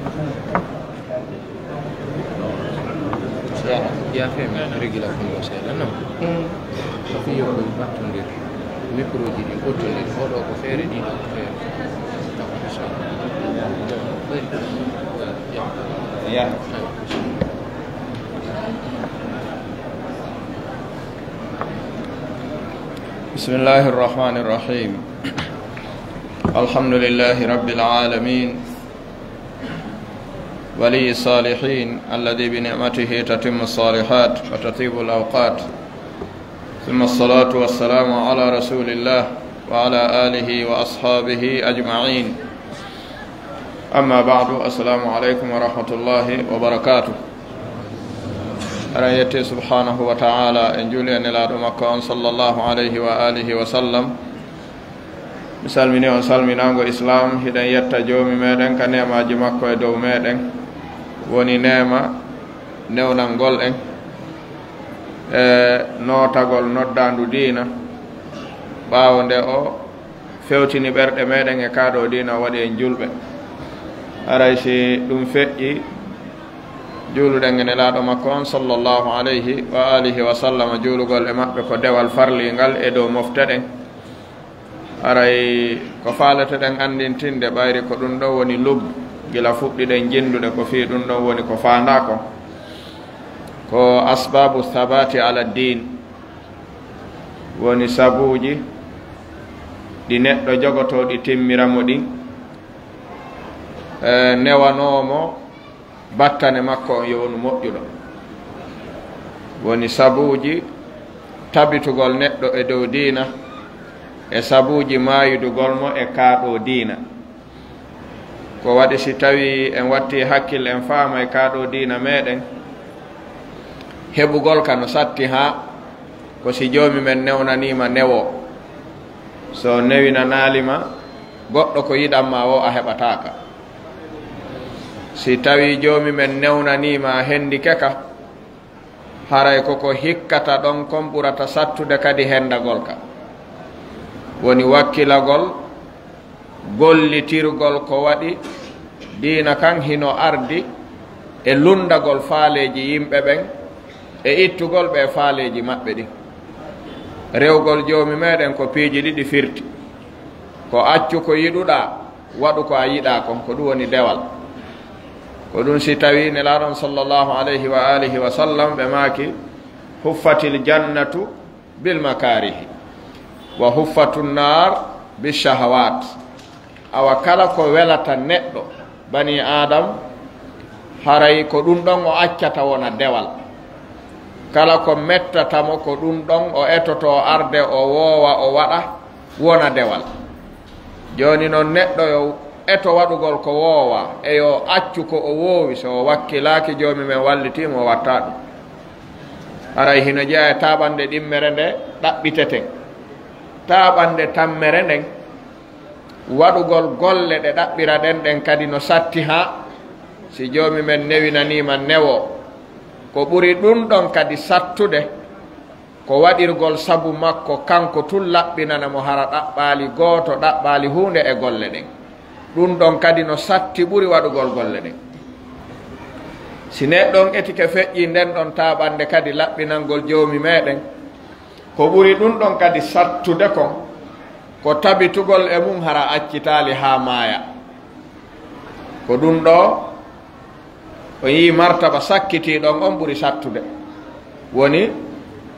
Ya femi régula kono seeɗa non so fi yokkoy battodir micro ji ɗi ɓottodir oɗo ko feere ɗiɗo ko feere بسم الله الرحمن الرحيم الحمد لله رب العالمين ولي الصالحين الذي بنعمته تتم الصالحات وتطيب الأوقات ثم الصلاة والسلام على رسول الله وعلى آله وأصحابه أجمعين أما بعد السلام عليكم ورحمة الله وبركاته أرأيتي سبحانه وتعالى إن جولي أن لا مكان صلى الله عليه وآله وسلم misalmini on salminago islam hiɗen yetta joomi meɗen ka nemaji makko e dow meɗen woni nema newnalngol en e notagol noddandu diina ɓawo nde o fewtini ɓerɗe meɗen e kaɗo diina o waɗi en julɓe aray si ɗum feƴƴi juuluɗen e nelaɗo makko on sallllahu alayhi wa alihi wa sallam juulugol e maɓɓe ko dewal farlingal e dow mofteɗen aray ko faaleteɗen andintinde ɓayri ko ɗum ɗo woni lub gila fuɗɗiɗen jindude ko fi ɗum ɗon woni ko fanda ko asbabu thabati ala din woni sabuji ɗi neɗɗo jogotoɗi timmiramo ɗin newanomo battane makko on yownu moƴƴuɗo woni sabuji tabitugol neɗɗo e dow diina e sabuji mayidugol mo e kaaɗo diina ko waɗi si tawi en watti hakkille en faama e kaaɗo diina meɗen heɓugol ka no satti ha ko si joomi men newnanima newo so newinanalima goɗɗo ko yiɗanma o a heɓataka si tawi joomi men newnanima hendi keka haray koko hikkata ɗon kon ɓurata sattude kadi hendagol ka woni wakkilagol gollitirgol ko waɗi diina kan hino ardi e lundagol faaleji yimɓe ɓen e ittugol ɓe faaleji maɓɓe ɗin rewgol joomi meɗen ko piiji ɗiɗi firti ko accu ko yiɗuɗa waɗu ko a yiɗa kon ko ɗum woni dewal ko ɗum si tawi nelaɗon sallllahu alayhi wa alihi wa sallam ɓe maaki huffatil jannatu bil makarihi wa huffatu nnar bishahawat awa kala ko welata neɗɗo bani adam haray ko ɗum ɗon o accata wona dewal kala ko mettatamo ko ɗum ɗon o etoto arde o woowa o waɗa wona dewal joni noon neɗɗo yo eto waɗugol ko woowa e yo accu ko o woowi so o wakkilaki joomi men wallitimo o watta ɗum haray hino jeeya e taɓande ɗimmere nde ɗaɓɓiteten taɓande tammere nden waɗugol golle ɗe ɗaɓɓira ɗen kadi no satti ha si joomi men newinanima newo ko ɓuri ɗum ɗon kadi sattude ko waɗirgol sabu makko kanko tun laɓɓinana mo hara ɗaɓɓali gooto ɗaɓɓali hunde e golle ɗen ɗum ɗon kadi no satti ɓuri waɗugol golle ɗen si neɗɗon etike feƴƴi nden ɗon taɓande kadi laɓɓinangol joomi meɗen ko ɓuri ɗum ɗon kadi sattude kon ko tabitugol e mum hara accitali ha maaya ko ɗum ɗo o yi martaba sakkitiɗon on ɓuri sattude woni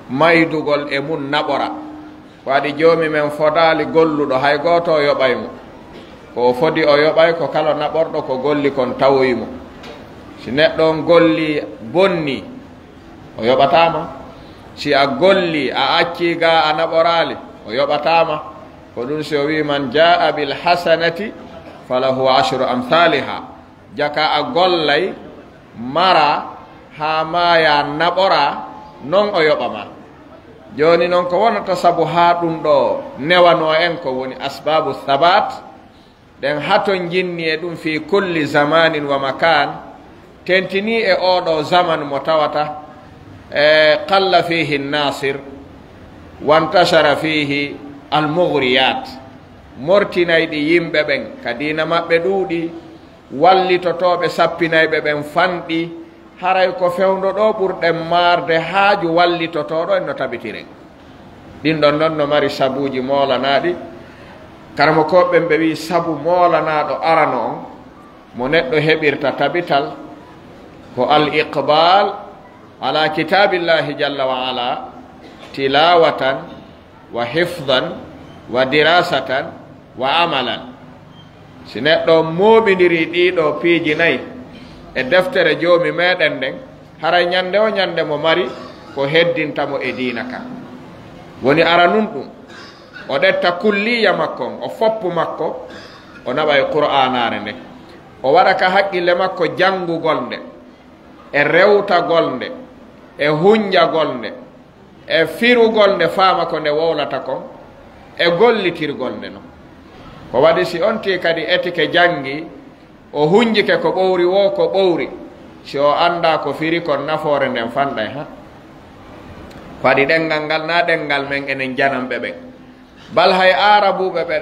maydugol e mum naɓora waɗi joomi men fodali golluɗo hay goto o yoɓaymo ko fodi o yoɓay ko kala naɓorɗo ko golli kon tawoyimo si neɗɗo on golli bonni o yoɓatama si a golli a acci ga a naɓorali o yoɓatama ko ɗum si o wi man jaa bil hasanati falahu ashru amthaliha jaka a gollay mara ha maya naɓora non o yoɓama joni noon ko wonata sabu ha ɗum ɗo newano en ko woni asbabu thabat ɗen haton jinni e ɗum fi kulli zamanin wa makan tentini e oɗo zaman mo tawata qalla fihi nasir wantashara fihi almughriyat mortinayɗi yimɓe ɓen ka dina maɓɓe ɗuuɗi wallitotoɓe sappinayɓe ɓen fanɗi haray ko fewndo ɗo ɓurɗen marde haaju wallitotoɗo en no tabitiren ɗin ɗon noon no mari sabuji molanaɗi karamo koɓɓen ɓe wi sabu molanaɗo arano on mo neɗɗo heɓirta tabital ko al iqbal ala kitabillahi jalla wa ala tilawatan wa hifdan wa dirasatan wa amalan si neɗɗo moɓidiri ɗiɗo piiji nayyi e deftere joomi meɗen nden haray ñande o ñande mo mari ko heddintamo e diina kan woni ara nun ɗum o ɗetta kulliya makko o foppu makko o naɓa e qur'anare nde o waɗa ka haqqille makko janngugol nde e rewtagol nde e hunjagol nde e firugol nde faama ko nde wowlata kon e gollitirgol nde non ko waɗi si on ti kadi etike janngi o hunjike ko ɓowri wo ko ɓowri si o annda ko firi kon nafoore nden fanɗay ha ko waɗi ɗenngal ngal na ɗenngal men enen janamɓe ɓen bal hay arabuɓe ɓe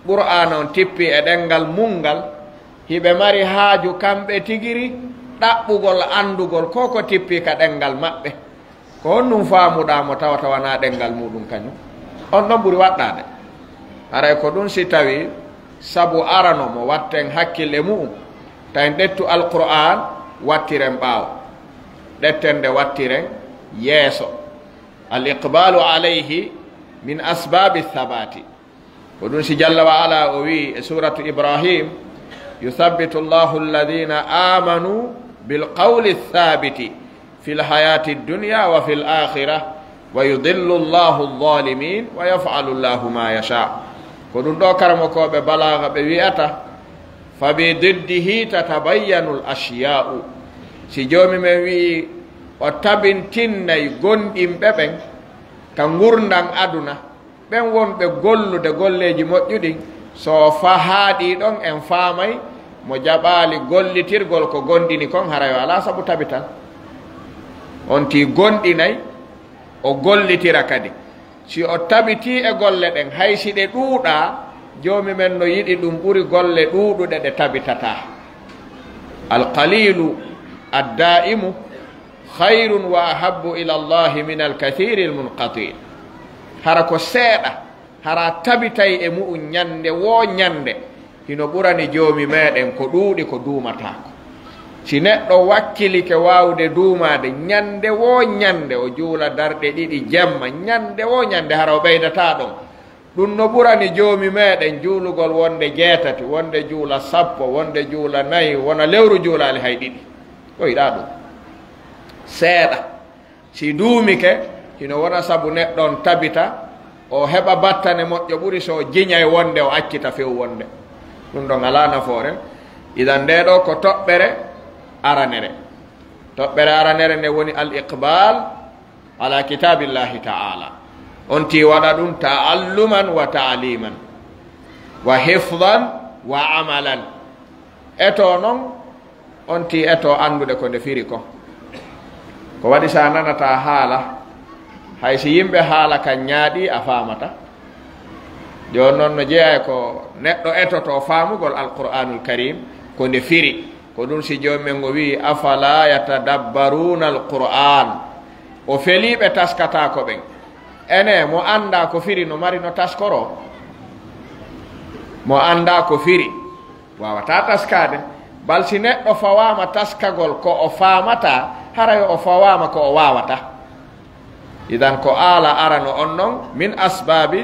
qur'ana on tippi e ɗenngal mungal hiɓe mari haaju kamɓe tigiri ɗaɓɓugol andugol ko ko tippi ka ɗenngal maɓɓe ko honnum faamuɗamo tawa tawana ɗenngal muɗum kañum on ɗon ɓuri waɗɗade haray ko ɗum si tawi sabu arano mo watten hakkille mu'um tawi ɗettu alqur'an wattiren ɓaawo ɗettende wattiren yeeso al iqbalu alayhi min asbabi thabati ko ɗum si jalla wa ala o wi e suratu ibrahim yuthabbitu llahu alladina amanu bilqawli thabiti fi lhayati dunya wa fi l'akhira wa yudillu llahu alzalimin wa yafalu llahu ma yasha ko ɗum ɗo karmokoɓe balaga ɓe wiyata fa bi diddihi tatabayyanu l ashya'u si joomi men wi o tabintinnay gonɗinɓe ɓen ka gurdan aduna ɓen wonɓe gollude golleji moƴƴuɗin so fa haaɗi ɗon en faamay mo jaɓaali gollitirgol ko gonɗini kon harayo ala sabu tabitan on ti gonɗinay o gollitira kadi si o tabiti e golle ɗen hay si ɗe ɗuuɗa joomi men no yiɗi ɗum ɓuri golle ɗuuɗuɗe ɗe tabitata alqalilu addaimu hayrun wa ahabbu ila llahi min alkathiri almunqati hara ko seeɗa hara tabitay e mu'um ñande wo ñande hino ɓurani joomi meɗen ko ɗuuɗi ko duumatako si neɗɗo wakkilike wawde duumade ñande wo ñande o juula darɗe ɗiɗi jemma ñande wo ñande hara o ɓeydata ɗon ɗum no ɓurani joomi meɗen juulugol wonde jeetati wonde juula sappo wonde juula nayyi wona lewru juulali hay ɗiɗi o yiɗa ɗum seeɗa si duumike hino wona sabu neɗɗon tabita o heɓa battane moƴƴo ɓuri so jiñay wonde o accita few wonde ɗum ɗon ala nafoore idan nde ɗo ko toɓɓere aranere toɓɓere aranere nde woni al iqbal ala kitabillahi ta'ala on ti waɗa ɗum ta'alluman wa ta'liman wa hifdan wa amalan eto noon on ti eto andude ko nde firi ko waɗi sa nanata haala hay si yimɓe haala kan ñaaɗi a famata joni noon no jeeya ko neɗɗo etoto faamugol alqur'anul karim ko nde firi ko ɗum si jomumen o wi afala yatadabbaruna alqur'an o feliɓe taskata ko ɓen ene mo anda ko firi no mari no taskoro mo anda ko firi wawata taskade bal si neɗɗo fawama taskagol ko o famata haray o fawama ko o wawata idan ko ala arano on noon min asbabi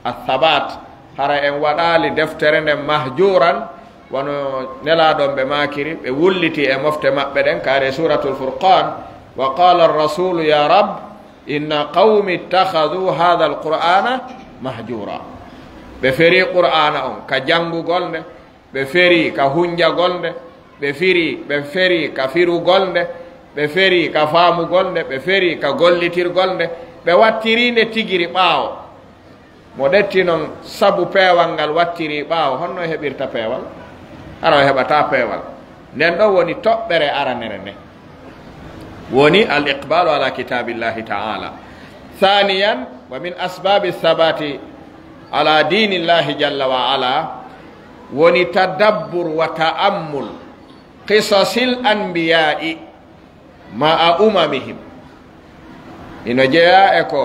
athabat hara en waɗali deftere nden mahjuran wono nelaɗon ɓe makiri ɓe wulliti e mofte maɓɓe ɗen kaare suratul furqan wa qala arrasulu ya rab inna qawmi ittakhadhu hadha alqur'ana mahjura ɓe feri qur'ana on ka janngugol nde ɓe feri ka hunjagol nde ɓe feri ka firugol nde ɓe feri ka faamugol nde ɓe feri ka gollitirgol nde ɓe wattiri nde tigiri ɓaawo mo ɗetti noon sabu peewal ngal wattiri ɓaawo honno heɓirta peewal ara o heɓata peewal nden ɗo woni toɓɓere aranere nde woni al iqbalu ala kitabillahi ta'ala thaniyan wa min asbabi thabati ala dinillahi jalla wa ala woni tadabbur wa ta'ammul qisasil anbiya'i ma'a umamihim. ino jeeya e ko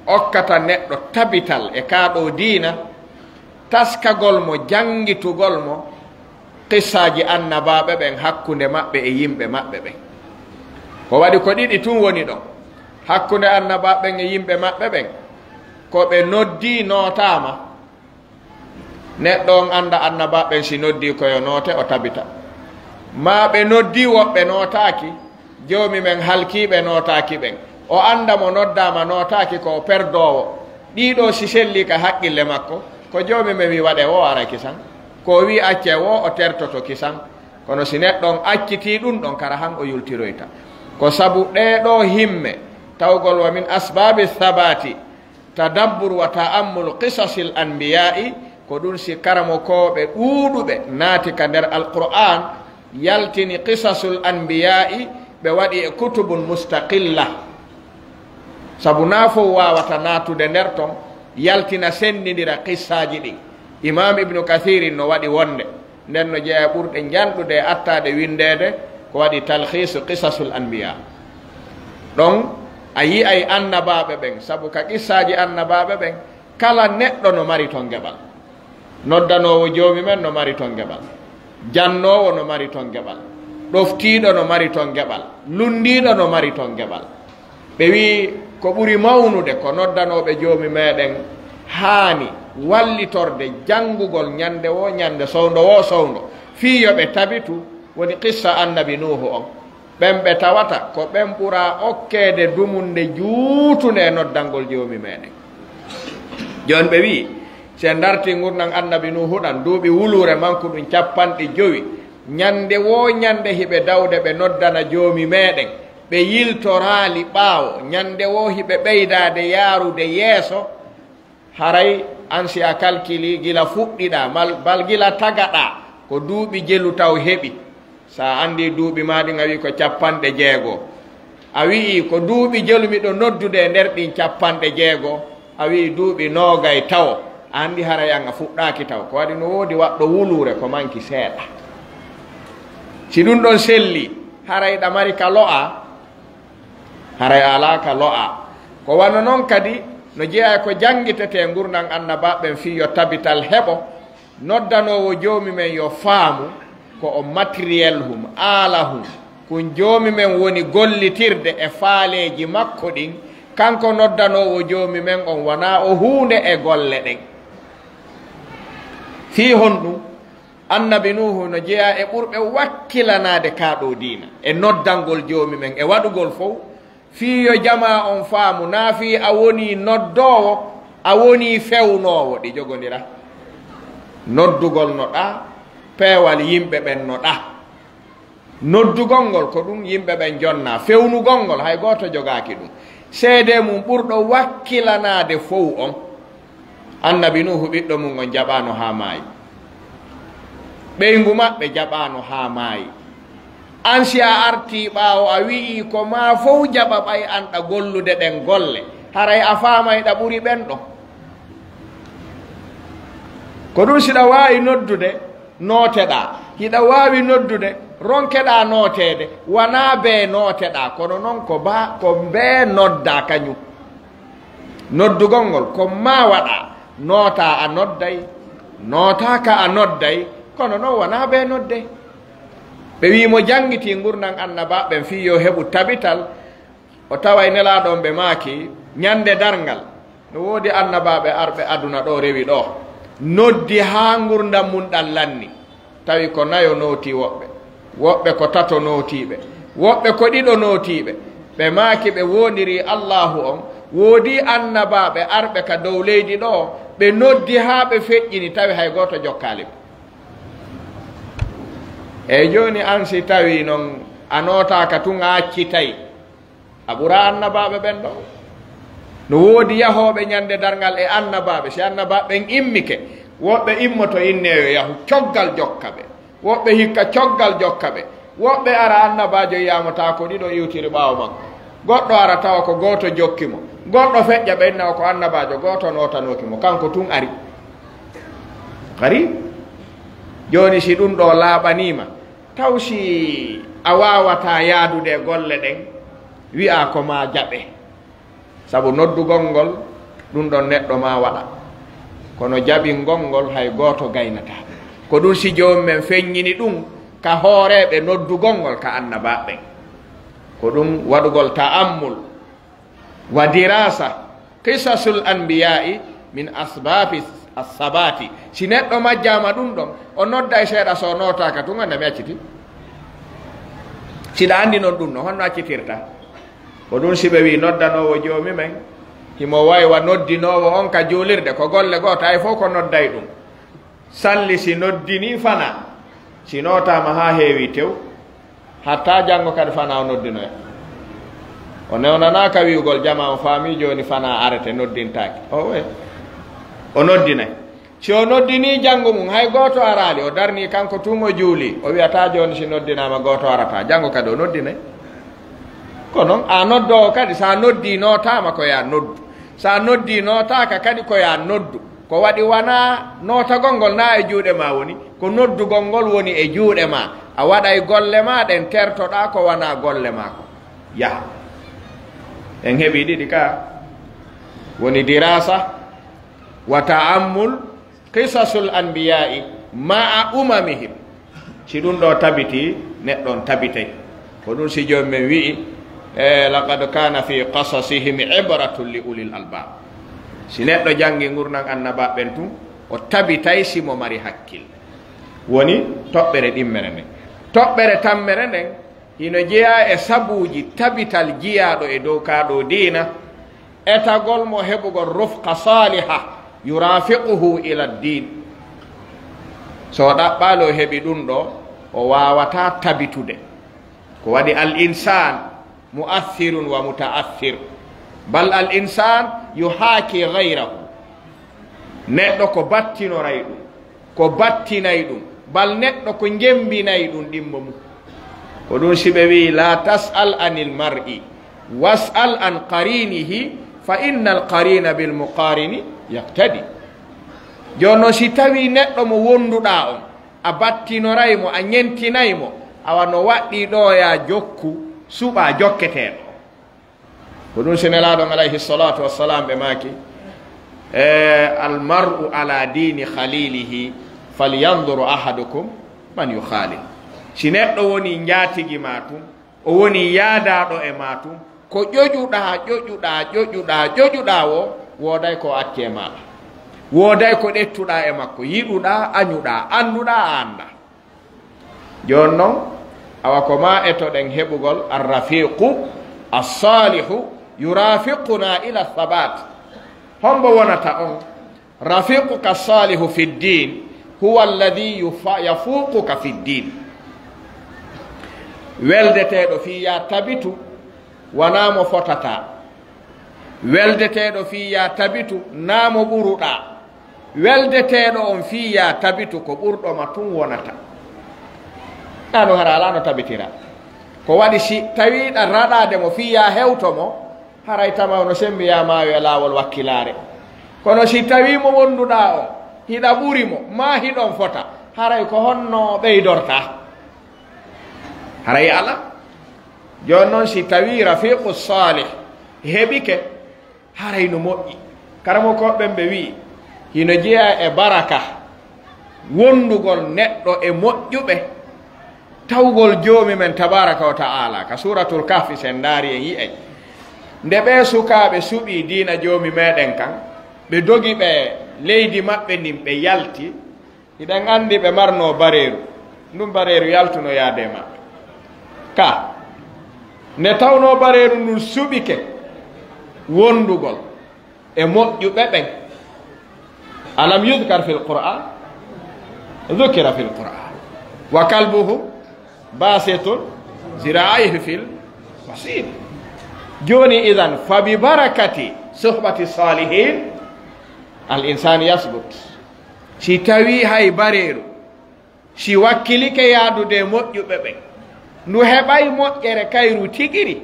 okkata neɗɗo tabital e kaaɗo diina taskagol mo jangitugol mo qissaji annabaɓe ɓen hakkunde maɓɓe e yimɓe maɓɓe ɓen. ko waɗi ko ɗiɗi tun woni ɗon hakkunde annabaɓe ɓen e yimɓe maɓɓe ɓen ko ɓe noddi nootama. neɗɗo on anda annabaɓe ɓen si noddi koyo noote o tabita, ma ɓe noddi woɓɓe nootaki, joomi men halkiɓe nootaki ɓen o anda mo noddama nootaki ko perdowo. ɗiɗo si selli ka haqqille makko ko joomi men wi waɗe wo ara kisan, ko wi acce wo o tertoto kisan. kono si neɗɗon acciti ɗum ɗon kara han o yultiroyta. ko sabu ɗeɗo himme tawgol wa min asbabi thabati tadabbur wa ta'ammul qisasil anbiya'i ko ɗum si karamo koɓe ɗuuɗuɓe naati ka nder alquran yaltini qisasul anbiya'i ɓe waɗi e kutubun mustaqilla. sabu na fof wawata natude nder ton yaltina sendidira qissaji ɗin. imam ibnu kathirin no waɗi wonde nden no jeeya ɓurɗe janɗude e attade windede ko waɗi talhisu qisasul anbiya. ɗon a yi ay annabaɓe ɓen sabu ka qissaji annabaɓe ɓen kala neɗɗo no mari ton geɓal. noddanowo joomi men no mari ton geɓal, jannowo no mari ton geɓal, ɗoftiɗo no mari ton geɓal, lundiɗo no mari ton geɓal. ɓe wi ko ɓuri mawnude ko noddanoɓe joomi meɗen haani wallitorde janngugol ñande wo ñande sowndo wo sowndo fii yo ɓe tabitu woni qissa annabi nuhu on. ɓen ɓe tawata ko ɓen ɓura okkeede dumunde juutunde e noddangol joomi meɗen. joni ɓe wi se darti gurnan annabi nuhu ɗan duuɓi wulure manko ɗum 50 ñande wo ñande hiɓe dawde ɓe noddana joomi meɗen ɓe yiltorali ɓaawo ñande wo hiɓe ɓeydade yaarude yeeso haray an si a calculi gila fuɗɗiɗa bal gila tagaɗa ko duuɓi jelu taw heɓi. sa andi duuɓi maɗin a wi ko 60 a wii ko duuɓi jelumiɗo noddude e nder ɗin 60 a wi duuɓi 20 taw a andi haray an a fuɗɗaki taw ko waɗi no woodi waɗɗo wulure ko manki seeɗa. si ɗum ɗon selli haray ɗamari ka lo'a haray ala ka lo'a. ko wano noon kadi no jeeya ko janngitete gurnan annabaɓen fi yo tabital heɓo noddanowo joomi men yo faamu ko o matériel hum aala hum kun joomi men woni gollitirde e faaleji makko ɗin. kanko noddanowo joomi men on wona o huunde e golle ɗen. fi hon ɗum annabi nuhu no jeeya e ɓurɓe wakkilanade kaaɗo diina e noddangol joomi men e waɗugol fof fii yo jama on faamu naa fii a woni noddowo a woni fewnowo ɗi jogodira. noddugol no ɗa peewal yimɓe ɓen no ɗa. noddugol ngol ko ɗum yimɓe ɓen jonna, fewnugol ngol hay gooto jogaaki ɗum. seede mum ɓurɗo wakkilanade fof on annabi nuhu ɓiɗɗo mum on jaɓano ha maayi, ɓeygu maɓɓe jaɓano ha maayi. an si a arti ɓaawo a wi'i ko ma fof jaɓa ɓay anɗa gollude ɗen golle haray a faamayɗa ɓuri ɓen ɗon. ko ɗum siɗa waawi noddude nooteɗa, hiɗa waawi noddude ronkeɗa nootede, wona bee nooteɗa kono noon ko bee nodda kañum. noddugol ngol ko ma waɗa noota a nodday, nootaka a nodday kono noon wona bee nodde. ɓe wimo janngiti gurnan annabaɓen fi yo heɓu tabital o taway nelaɗon ɓe maaki ñande darngal no woodi annabaɓe arɓe aduna ɗo rewi ɗo noddi ha gurdam mum ɗan lanni tawi ko nayo nooti woɓɓe, woɓɓe ko tato nootiɓe, woɓɓe ko ɗiɗo nootiɓe. ɓe maaki ɓe wondiri allahu on. woodi annabaɓe arɓe ka dow leydi ɗo ɓe noddi ha ɓe feƴƴini tawi hay goto jokkali ɓe. eyyi joni an si tawi noon a notaka tun a accitay a ɓura annabaɓe ɓen ɗo. no woodi yahoɓe ñande dargal e annabaɓe, si annabaɓen immike woɓɓe immoto inneyo yahu coggal jokka ɓe, woɓɓe hikka coggal jokka ɓe, woɓɓe ara annabajo yiyamata ko ɗiɗo iwtiri ɓaawo makko, goɗɗo ara tawa ko goto jokkimo, goɗɗo feƴƴa ɓenna o ko annabajo goto notanokimo, kanko tun ari joni si ɗum ɗo laaɓanima taw si a wawata yaadude golle ɗen wi'a ko ma jaɓe saabu noddugol ngol ɗum ɗon neɗɗo ma waɗa kono jaɓingol ngol hay goto gaynata ko ɗum si jomumen feññini ɗum ka hooreɓe noddugol ngol ka annabaɓe ko ɗum waɗugol ta'ammul wa dirasa qisasul anbiya'i min asbabi assabati si neɗɗo majjama ɗum ɗon o nodda e seeɗa so notaka tun anda mi acciti siɗa andi noon ɗum no honno accitirta ko ɗum siɓe wi noddanowo joomi men himo waywa noddinowo on ka juulirde ko golle goto ay fof ko nodday ɗum salli si noddini fana si notama ha heewi tew hatta janggo kadi fana o noddinoya o newnanaka wiwgol jama o faami joni fana arete noddintaki o we o noddinay si o noddini janggo mum hay goto arali o darni kanko tumo juuli o wiyata joni si noddinama goto arata janggo kadi o noddinay ko noon a noddowo kadi sa noddi notama ko ya noddu sa noddi notaka kadi ko ya noddu ko waɗi wona notagol ngol na e juuɗe ma woni ko noddugol ngol woni e juuɗe ma a waɗay golle ma ɗen tertoɗa ko wona golle ma ko yaha en heeɓi ɗiɗi ka woni dirasa wa ta'ammul qisasul anbiya'i ma'a umamihim si ɗum ɗo tabiti neɗɗon tabitay ko ɗum si joni men wi'i laqad kana fi qasasihim ibratun li ulil albab si neɗɗo jangi gurnan annabaɓen tun o tabitay simo mari hakkille woni toɓɓere ɗimmere nden toɓɓere tammere nden hino jeeya e sabuji tabital jiyaɗo e dow kaɗo diina etagol mo heɓugol rufqa saliha yurafiquhu ila ddin so ɗaɓɓalo heeɓi ɗum ɗo o wawata tabitude ko waɗi al insan muathirun wa mutaathir bal al insan yuhaki gayrahu neɗɗo ko battinoray ɗum ko battinay ɗum bal neɗɗo ko jembinay ɗum ɗimmo mum ko ɗum siɓe wi la tas'al anil mar'i was'al an qarinihi fa inna al qarina bil muqarini yaktadi joni noon si tawi neɗɗo mo wonduɗa on a battinoraymo a ñentinaymo awa no waɗɗi ɗo ya jokku suɓa jokketeɗo ko ɗum senelaɗon alayhi salatu wassalam ɓe maki almar'u ala dini khalilihi falyanduru ahadukum man yukhalil si neɗɗo woni jatigi ma tum o woni yaadaɗo e ma tum ko ƴoƴuɗa o wooday ko acce maɗa wooday ko ɗettuɗa e makko yiɗuɗa añuɗa anduɗa a anda joni noon awa ko ma etoɗen heɓugol arrafiqu assalihu yurafiquna ila thabat hombo wonata on rafiquka salihu fi ddin huwa alladi yafuquka fi ddin weldeteɗo fiya tabitu wonamo fotata weldeteɗo fiya tabitu namo ɓuruɗa weldeteɗo on fiya tabitu ko ɓurɗoma tun wonata ɗano hara alano tabitira ko waɗi si tawiɗa raɗade mo fiya hewtomo haray tama no sembiyamayo e lawol wakkilare kono si tawimo wonduɗa o hiɗa ɓurimo ma hiɗon fota haray ko honno ɓeydorta haray ala joni noon si tawi rafiqu salih heɓike haray no moƴƴi karamo koɓɓen ɓe wi hino jeeya e baraka wondugol neɗɗo e moƴƴuɓe tawgol joomi men tabaraka wa ta'ala ka suratul kahfi sen daari en yi'ay nde ɓe sukaɓe suɓi diina joomi meɗen kan ɓe dogi ɓe leydi maɓɓe ndin ɓe yalti iɗen andi ɓe marno bareeru ndum bareeru yaltuno yaade maɓɓe ka nde tawno bareeru ndun suɓike wondugol e moƴƴuɓe ɓen alam yudkar fi l qur'an dhukira fi l qur'an wa kalbuhu basitun ziraihi fil wasid joni idan fa bi barakati suhbati salihin al insan yasbut si tawi hay bareeru si wakkilike yaadude moƴƴuɓe ɓen ndu heɓay moƴƴere kayru tigiri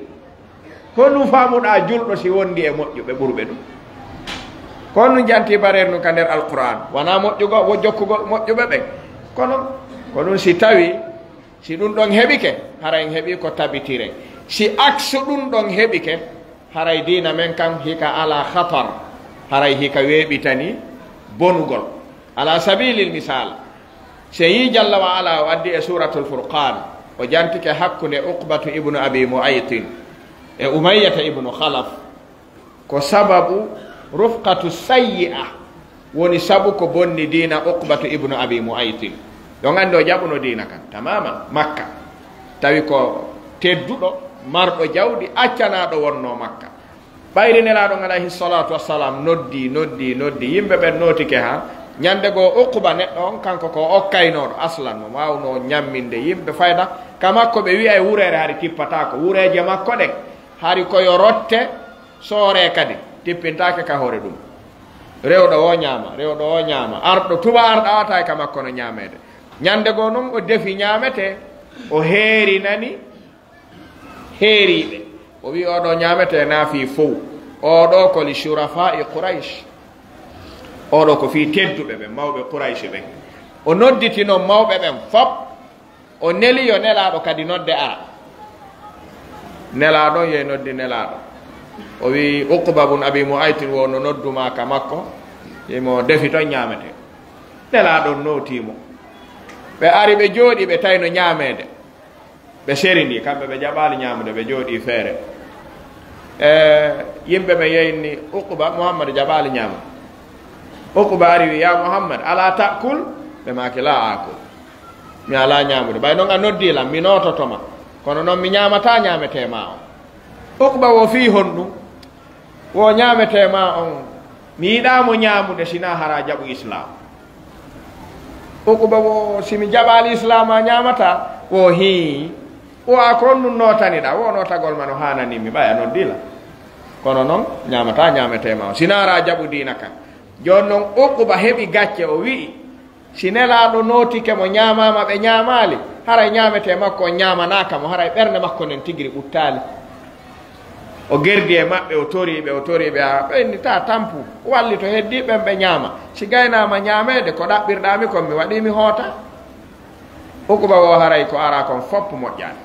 honnu famuɗa julɗo si wondi e moƴƴuɓe ɓurɓe ɗum kono janti bareeru nu ka nder alquran wona moƴƴugo wo jokkugol moƴƴuɓe ɓen kono ko ɗum si tawi si ɗum ɗon heɓike haray heɓi ko tabitiren si aksu ɗum ɗon heɓike haray dina men kan hika ala khatar haray hika weeɓitani bonugol ala sabilil misal se yi jalla wa ala o addi e suratul furqan o jantike hakkunde uqbatu ibnu abi muaytin e umayyata ibnu khalaf ko sababu rufqatu sayyi'a woni sabu ko bonni dina uqbatu ibnu abi muaytin ɗon andi o jaɓuno dina kan tamama makka tawi ko tedduɗo marɗo jawdi accanaɗo wonno makka ɓayri nelaɗon alayhi salatu wassalam noddi yimɓe ɓen notike ha ñande goo uquba neɗɗo on kanko ko okkaynoɗo aslan mo wawno ñamminde yimɓe fayda ka makko ɓe wiya e wurere hari tippatako wureje makko ɗen hari koyo rotte soore kadi tippintake ka hoore ɗum rewɗo o ñaama arɗo tuba arɗa awata ka makko no ñamede ñande goo noon o defi ñamete o heerinani heeriɓe o wi oɗo ñamete naafi fow oɗo ko li shurafai quraish oɗo ko fi tedduɓe ɓen mawɓe quraish ɓen o nodditino mawɓe ɓen fop o neli yo nelaɗo kadi nodde ara nelaɗo ye noddi nelaɗo o wi uqba bun abi muaytin wono nodduma ka makko imo defi ton ñamete nelaɗon notimo ɓe ari ɓe jooɗi ɓe tawino ñamede ɓe serindi kamɓe ɓe jaɓali ñamude ɓe jooɗi feere yimɓe ɓe yeyni uqba muhammad jaɓali ñamude uqba ari wi ya muhammad ala takul ɓe maki la akul mi ala ñamude ɓay noon a noddilam mi nototoma kono noon mi ñamata ñametema on uqba wo fi honɗum wo ñametema on mi yiɗamo ñamude sina hara jaɓu islam uqba wo simi jaɓali islam a ñamata wo hi o a ko on ɗum notaniɗa wo notagol ma no hananimi ɓaya noddila kono noon ñamata ñametema on sina hara jaɓu dina kan joni noon uquba heɓi gacce o wi'i si nelaɗo notike mo ñamama ɓe ñamali haray ñamete makko o ñamanaka mo haray ɓerde makko nen tigiri ɓuttali o gerdi e maɓɓe o toriɓe a ɓenni ta tampu walli to heddi ɓen ɓe ñama si gaynama ñamede ko ɗaɓɓirɗami kon mi waɗimi hoota uquba o haray ko ara kon fopp moƴƴani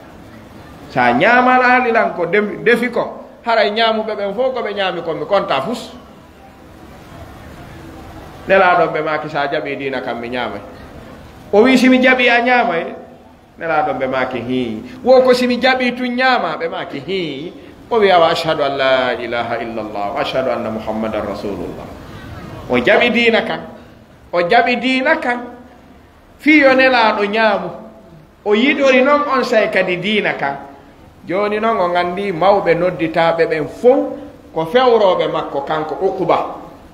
sa ñamalalilan ko defi kon haray ñamuɓe ɓen fof koɓe ñami kon mi konta fus nelaɗon ɓe maki sa jaɓi dina kam mi ñamay o wi simi jaɓi a ñamay nelaɗon ɓe maki hi wo ko simi jaɓi tun ñama ɓe maki hi o wi awa ashhadu an la ilaha illa llah wa ashhadu anna muhammadan rasulullah o jaɓi dina kan fiyo nelaɗo ñaamu o yiɗori noon on say kadi dina kan joni noon o gandi mawɓe nodditaɓe ɓen fof ko fewroɓe makko kanko uquba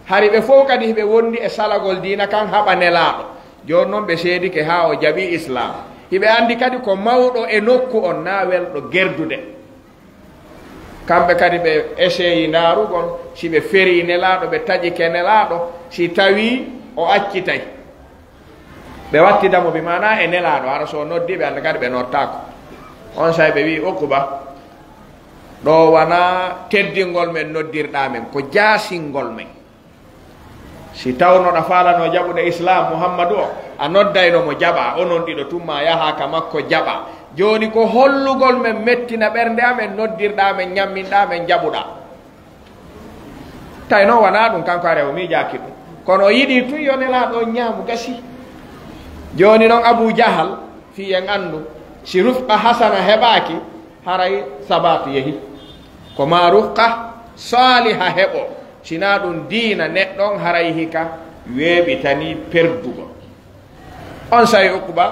hari ɓe fof kadi ɓe wondi e salagol dina kan haɓa nelaɗo joni noon ɓe seedike ha o jaɓi islam hiɓe andi kadi ko mawɗo e nokku on na welɗo gerdude kamɓe kadi ɓe essayi darugol si ɓe feri nelaɗo ɓe taƴike nelaɗo si tawi o accitay ɓe wattidamo bi mana e nelaɗo hara so noddi ɓe anda kadi ɓe nottako on say ɓe wi uquba ɗo wana teddingol men noddirɗa men ko jasingol men si tawnoɗa falano jaɓude islam muhammadu o a noddayno mo jaɓa onon ɗiɗo tumma yaha ka makko jaɓa joni ko hollugol men mettina ɓernde amen noddirɗa men ñamminɗa men jaɓuɗa tawi noon wona ɗum kanko are o miijaki ɗum kono o yiɗi tun yo nelaɗo ñaamu gasi joni noon abou jahal fi en andu si rufqa hasana heɓaki haray sabatu yeehi ko ma rufqa saliha heɓo sina ɗum diina neɗɗon haray hika weeɓitani perdugo on sayi uquba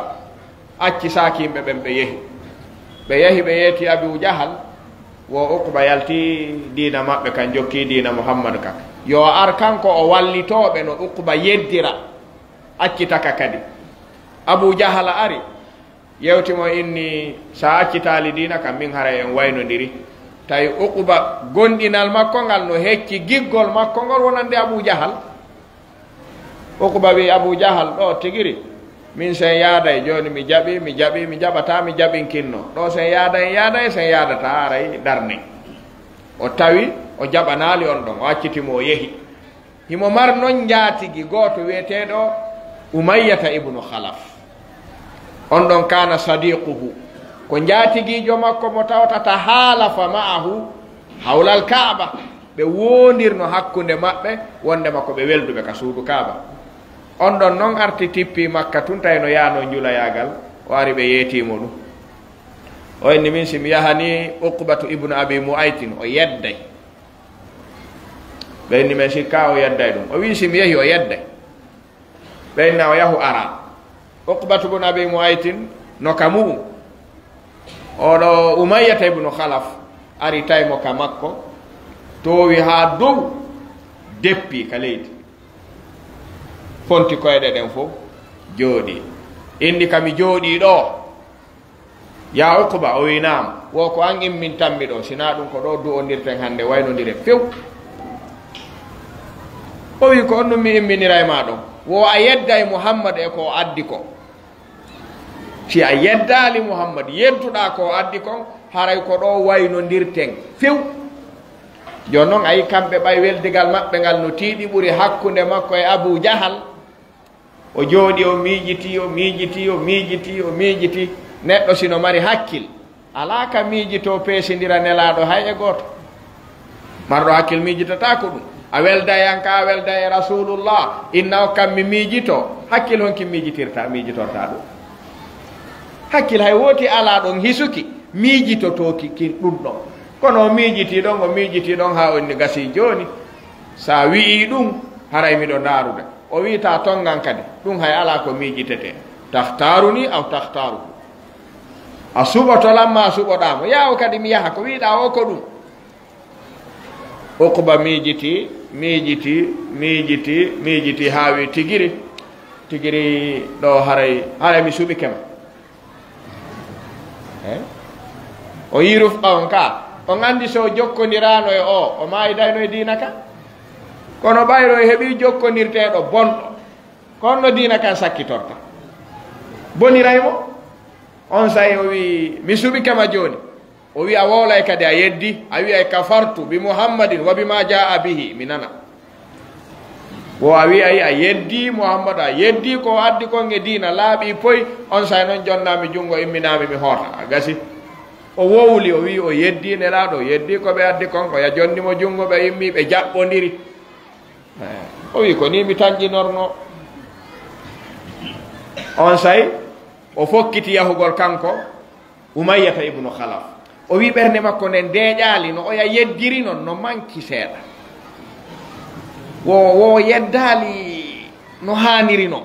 acci sakimɓe ɓen ɓe yehi ɓe yeeti abou jahal wo uquba yalti diina maɓɓe kan jokki diina muhammadu ka yo ar kanko o wallitoɓe no uquba yeddira accitaka kadi abou jahal ari yewtimo inni sa accitali diina kam min haray en waynodiri tawi uquba gonɗinal makko ngal no hecci giggol makko ngol wonande abou jahal uquba wi abou jahal ɗo tigiri min sen yaaday joni mi jaɓata mi jaɓinkinno ɗo sen yaaday sen yaadata aray darni o tawi o jaɓanali on ɗon o accitimo o yeehi himo mar noon jaatigi goto wiyeteɗo umayyata ibnu khalaf on ɗon kana sadiquhu ko jaatigiijo makko mo tawtata haalafa ma'ahu hawlal kaaba ɓe wondirno hakkunde maɓɓe wondema ko ɓe welduɓe ka suudu kaaba on ɗon noon arti tippi makka tun tawi no yaano julayagal o ari ɓe yeetimo ɗum o inni min simi yahani uqbatu ibnu abi muaytin o yedday ɓe inni men sikka o yedday ɗum o wi simi yehi o yedday ɓe inna o yahu ara uqbatu ibnu abi muaytin no ka muɗum oɗo umayyata ibnu khalaf ari tawimo ka makko towi ha dow deppi ka leydi fonti koyɗe ɗen fof jooɗi indi kami jooɗi ɗo ya uqba o winama wo ko an immin tammi ɗo sina ɗum ko ɗo du'ondirten hannde waynodiren few o wi ko on ɗum mi imminira e ma ɗon wo a yedday muhammad e ko addi ko si a yeddali muhammad yedduɗa ko addi kon haray ko ɗo waynodirten few joni noon ayi kamɓe ɓay weldigal maɓɓe ngal no tiiɗi ɓuri hakkunde makko e abou jahal o jooɗi o miijiti o miijiti o miijiti o miijiti neɗɗo sino mari hakkil ala ka miijito peesindira nelaɗo hay e gooto marɗo hakkil miijitata ko ɗum a welda e anka a welda e rasulullah inna o kam mi miijito hakkil honki miijitorta ɗum hakkil hay wooti ala ɗon hisuki miijitotoki kin ɗum ɗon kono o miijiti ɗon o miijiti ɗon ha onni gasi joni sa wi'i ɗum haray miɗo ndarude o wiita tongan kadi ɗum hay ala ko miijitete tahtaruni aw tahtaru a suɓotolamma a suɓoɗamo yawo kadi mi yaha ko wiɗa o ko ɗum uqba miijiti miijiti ha wi tigiri ɗo haray mi suɓikema o yiruf on ka on andi so jokkodirano e o mayidayno e dina ka kono ɓayro e heeɓi jokkodirteɗo bonɗo konno dina kan sakkitorta boniraymo on say o wi mi suɓikema joni o wi a wolay kadi a yeddi a wi ay kafartu bi muhammadin wa bima jaa bihi mi nana wo a wi ayi a yeddi muhammadu a yeddi ko addi kon e dina laaɓi poy on say noon jonnami junngo imminami mi hoota a gasi o wowli o wi o yeddi nelaɗo yeddi ko ɓe addi kon o ya jonnimo junngo ɓe immi ɓe jaɓɓodiri o wi ko ni mi tañƴinorno on say o fokkiti yahugol kanko umayyata ibnu khalaf o wi ɓernde makko nden deeƴaali no oya yeddiri non no manki seeɗa wo yeddaali no haaniri no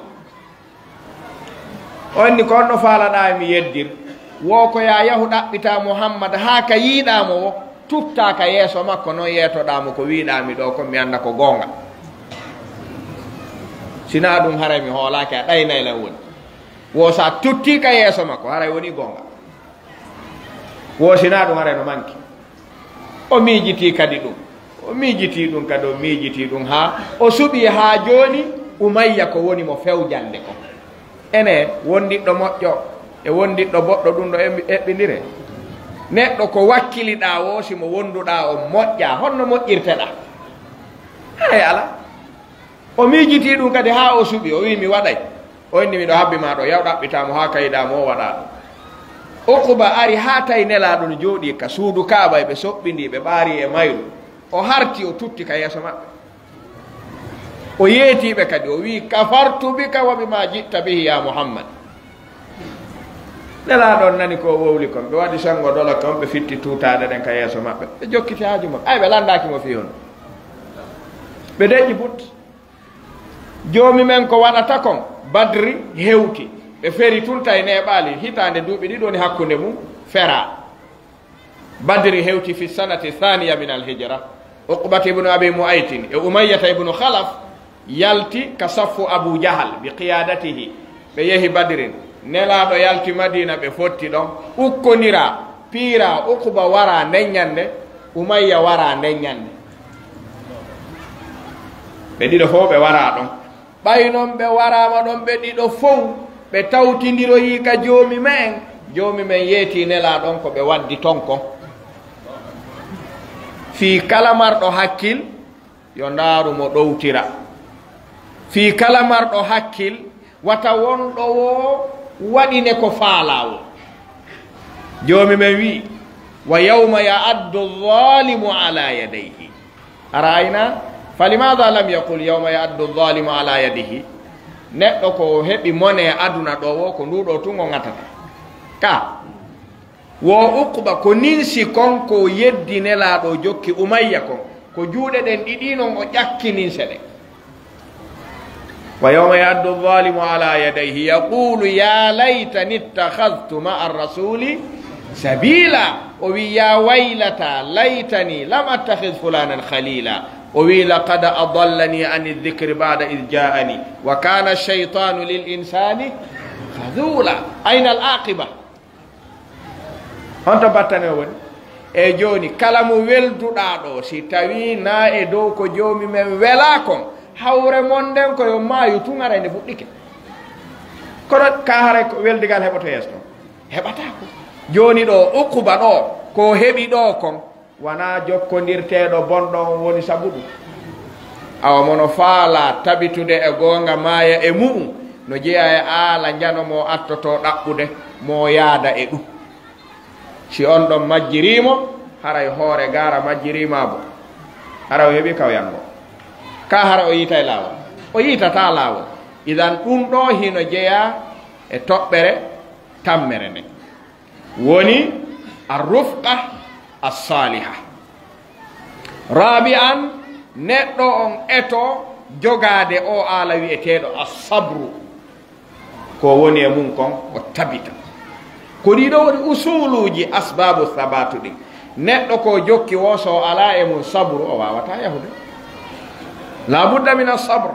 on ni ko on no faalaɗa mi yeddir wo ko ya yahu ɗaɓɓita muhammad haa ka yiiɗamo wo tutta ka yeeso makko noon yeetoɗamo ko wiiɗami ɗo ko mi anda ko goonga sina ɗum haray mi hoolaki a ɗaynaylan woni wo sa tutti ka yeeso makko haray woni goonga wo sina ɗum haray no manki o miijiti kadi ɗum o miijiti ɗum kadi o miijiti ɗum ha o suɓi ha joni umayya ko woni mo fewjande ko ene wondiɗɗo moƴƴo e wondiɗɗo boɗɗo ɗum ɗo eɓɓidire neɗɗo ko wakkiliɗa wo simo wonduɗa o moƴƴa honno moƴƴirteɗa hay ala o miijiti ɗum kadi ha o suɓi o wi mi waɗay o inni miɗo habbima ɗo yaw ɗaɓɓitamo ha kayiɗamo o waɗa ɗum uquba ari ha tawi nelaɗo no jooɗi ka suudu kaaba ɓe soɓɓindi ɓe ɓaari e mayru o harti o tutti ka yeeso maɓɓe o yeetiɓe kadi o wi kafartu bika wa bima jitta bihi ya muhammad nelaɗon nani ko wowli kon ɓe waɗi sango dola kon ɓe fitti tutaɗe ɗen ka yeeso maɓɓe ɓe jokkiti haaju maɓɓe ay ɓe landakimo fi on ɓe deƴƴi but joomi men ko waɗata kon badri hewti ɓe feri tunta e neɓaali hitande duuɓi ɗiɗi woni hakkunde mum fera badri hewti fi sanati thaniya min alhijra uqbat ibnu abi muaytin e umayyata ibnu khalaf yalti ka saffu abou jahal bi qiyadatihi ɓe yehi badrin nelaɗo yalti madina ɓe fotti ɗon ukkonira piira uquba wara ndeññande umayya wara ndeññande ɓe ɗiɗo fof ɓe wara ɗon ɓay noon ɓe warama ɗon ɓe ɗiɗo fof ɓe tawtidiroyi ka joomi men yeeti nelaɗon ko ɓe waddi ton kon fii kala marɗo hakkil yo ndaaru mo ɗowtira fii kala marɗo hakkil wata wonɗo wo waɗine ko faalawo joomi men wi wa yawma ya'addu dhalimu ala yadayhi arayna falimada lam yaqul yawma ya'addu dhalimu ala yadihi neɗɗo ko heɓi mone aduna ɗo wo ko nduɗo tun o gatata ka wo uqba ko ninsi kon ko yeddi nelaɗo jokki umayya kon ko juuɗe ɗen ɗiɗi non o ƴakki ninse ɗen wa yawma ya'addu dhalimu ala yadayhi yaqulu ya laytani ittakhadhtu ma'a ar-rasuli sabila o wi ya waylata laytani lam attakhidh fulanan khalila o wi laqad adallani an adh-dhikri ba'da idh ja'ani wa kana ash-shaytanu lil insani khadhula ayna al-aqiba honto battane woni e joni kala mo welduɗa ɗo si tawi na e dow ko joomi men wela kon hawre mon nden koyo maayu tun ara nde fuɗɗike kono ka haray ko weldigal heɓoto yeeso ɗon heɓatako joni ɗo ukkuba ɗo ko heɓi ɗo kon wona jokkodirteɗo bonɗon woni sabu ɗum awa mono faala tabitude e gonga maaya e mu'um no jeeya e aala janomo attoto ɗaɓɓude mo yaada e ɗum si on ɗon majjirimo haray hoore gara majjirimabo hara o heeɓi kawyango ka hara o yiita e laawol o yiitata laawol idan ɗum ɗo hino jeeya e toɓɓere tammere nde woni arrufqa assaliha rabi'an neɗɗo on eto jogade o ala wi'eteɗo assabru ko woni e mum kon o tabita ko ɗiɗo woni usuluji asbabu sabatu ɗi neɗɗo ko jokki wo so ala e mum sabru o wawata yahude la budda min asabr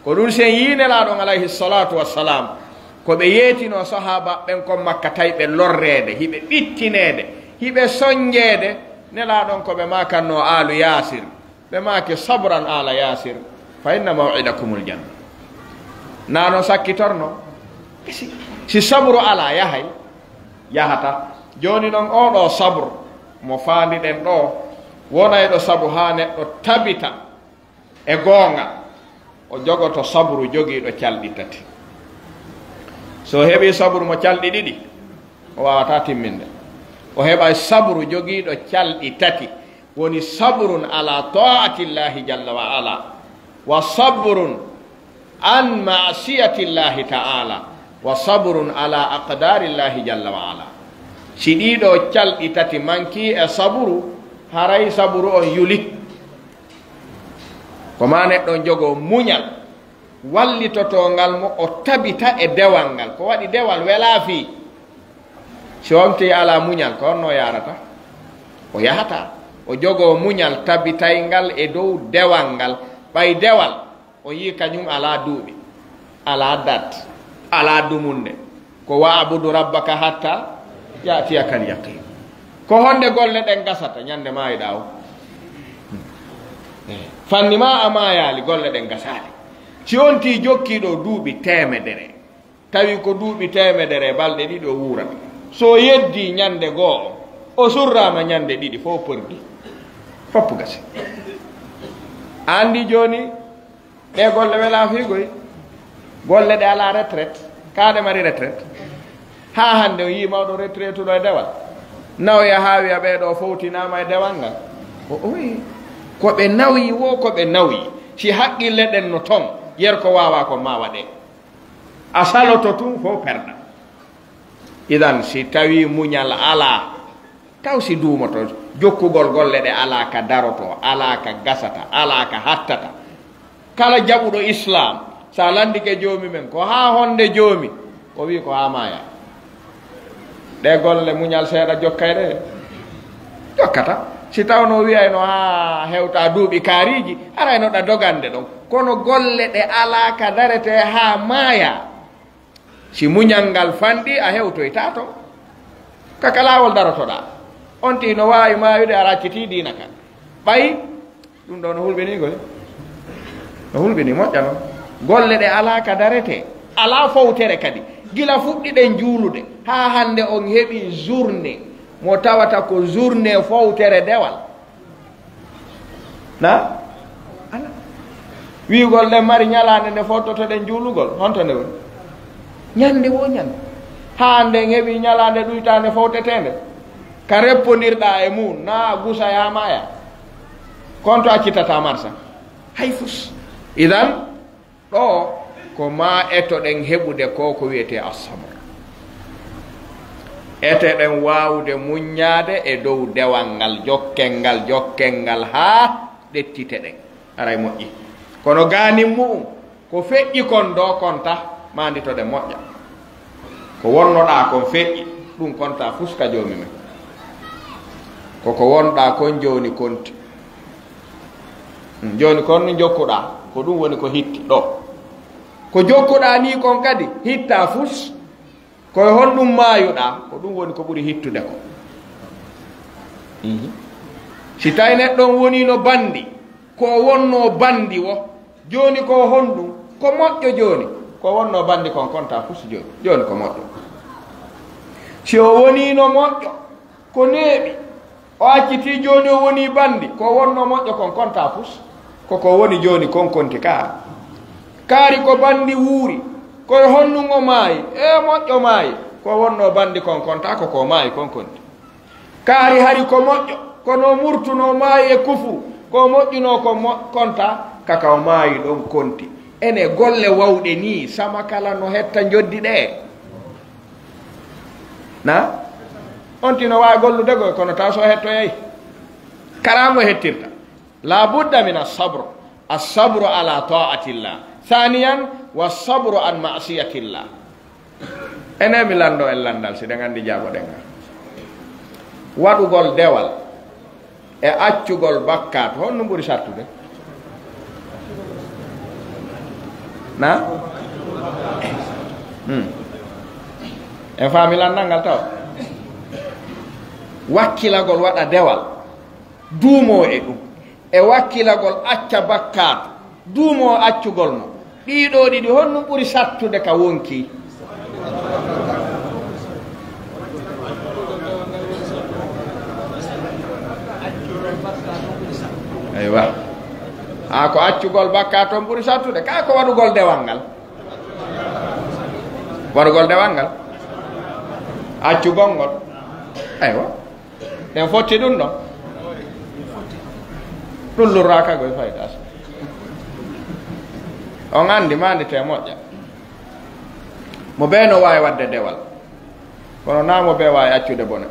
ko ɗum sen yinelaɗon alayhi salatu wassalam ko ɓe yeetino sahaba ɓen kon makka tawi ɓe lorrede hiɓe ɓittinede hiɓe soñjede nelaɗon ko ɓe makanno alu yasir ɓe maki sabran ala yasir fa inna maw'idakumul janna nano sakkitorno si sabru ala yahay yahata joni noon oɗo sabru mo faandiɗen ɗo wonayɗo sabu ha neɗɗo tabita e goonga o jogoto sabru jogiiɗo calɗi tati so heɓi sabru mo calɗi ɗiɗi o wawata timminde o heɓa sabru jogiiɗo calɗi tati woni sabrun ala ta'atillahi jalla wa ala wa sabrun an ma'siyatillahi ta'ala wa sabrun ala aqdarillahi jalla wa ala si ɗiɗo calɗi tati manki e sabru haray sabru on yuli ko ma neɗɗon jogo muñal wallitotongal mo o tabita e dewal ngal ko waɗi dewal wela fi si wonti ala muñal ko onno yarata o yahata o jogo muñal tabitay ngal e dow dewal ngal ɓay dewal o yi kañum ala duuɓi ala dat ala dumunde ko wa'budu rabbaka hatta yatiyakal yaqin ko honde golle ɗen gasata ñande mayiɗa o fanni ma a mayali golle ɗen gasali si onti jokkiɗo duuɓi temedere tawi ko duuɓi temedere balɗe ɗiɗi o wurata so yeddi ñande goo o surrama ñande ɗiɗi fof perdi foppu gasi andi joni ɗe golle wela figoy golle ɗe ala retraite kaɗe mari retraite ha hande o yi mawɗo retraite ɗo e dewal nawya ha wiya ɓeɗo fowtinama e dewal ngal oyi koɓe nawyi wo koɓe nawyi si haqqille ɗen no ton yer ko wawa ko ma waɗe a saloto tun fof perda idan si tawi muñal ala taw si duumoto jokkugol golle ɗe ala ka daroto ala ka gasata ala ka hattata kala jaɓuɗo islam sa landike joomi men ko ha honde joomi o wi ko ha maya ɗe golle muñal seeɗa jokkayɗe jokkata si tawno wiyayno ha hewta duuɓi kaariji arayno ɗa dogande ɗon kono golle ɗe ala ka darete ha maaya si muñal ngal fanɗi a hewtoyta to kaka lawol darotoɗa on ti no wawi mayude a racciti dina kan ɓayi ɗum ɗo no hulɓini goy no hulɓini moƴƴa noon golle ɗe ala ka darete ala fowtere kadi gila fuɗɗiɗen juulude ha hande on heɓi journée mo tawata ko journée fowtere dewal na ala wigol ɗen mari ñalande nde fottotoɗen juulugol honto nde woni ñande wo ñande ha nden heɓi ñalande ɗuytande fawtetende ka reppondirɗa e mum na gusa yamaya konto accitata marsa hay fus idan ɗo ko ma etoɗen heɓude ko ko wiyete assabre eteɗen wawde muññade e dow dewal ngal jokkel ngal ha ɗettiteɗen aray moƴƴi kono ganin mum ko feƴƴi kon do konta manditoɗen moƴƴa ko wonnoɗa kon feƴƴi ɗum konta fuska joomi men koko wonɗa kon joni konti joni kon jokkuɗa ko ɗum woni ko hitti ɗo ko jokkuɗa ni kon kadi hitta fus koye honɗum mayuɗa ko ɗum woni ko ɓuri hittude ko si tawi neɗɗon woni no bandi ko wonno bandi wo joni ko honɗum ko moƴƴo joni ko wonno bandi kon konta fus joni ko moƴƴo si o woni no moƴƴo ko neeɓi o acciti joni o woni bandi ko wonno moƴƴo kon konta fus koko woni joni kon konti kaari ko bandi wuuri koye honɗum o maayi e moƴƴo maayi ko wonno bandi kon konta koko maayi kon konti kaari hari ko moƴƴo kono murtuno maayi e kufru ko moƴƴuno ko konta kaka o maayi ɗon konti ene golle wawɗe ni sama kala no hetta joddi ɗe na on tino wawi gollude goy kono taw so hettoyayi karamo hettirta la budda min assabru ala ta'atillah thaniyan wassabru an ma'siyatillah ene mi lando en landal si ɗen andi jaabo ɗengal waɗugol dewal e accugol bakkat honno ɓuri sartude na en faami landal ngal taw wakkilagol waɗa dewal duumo e ɗum e wakkilagol acca bakkat duumo accugol mo ɗiɗo ɗiɗi honno ɓuri sattude ka wonki aywa ha ko accugol bakkat on ɓuri sattude ka ko waɗugol dewal ngal accugol ngol aywa en fotti ɗum ɗon ɗum lurraka goye fayda on andi mandite moƴƴa mo ɓe no wawi wadde dewal kono na mo ɓe wawi accude bone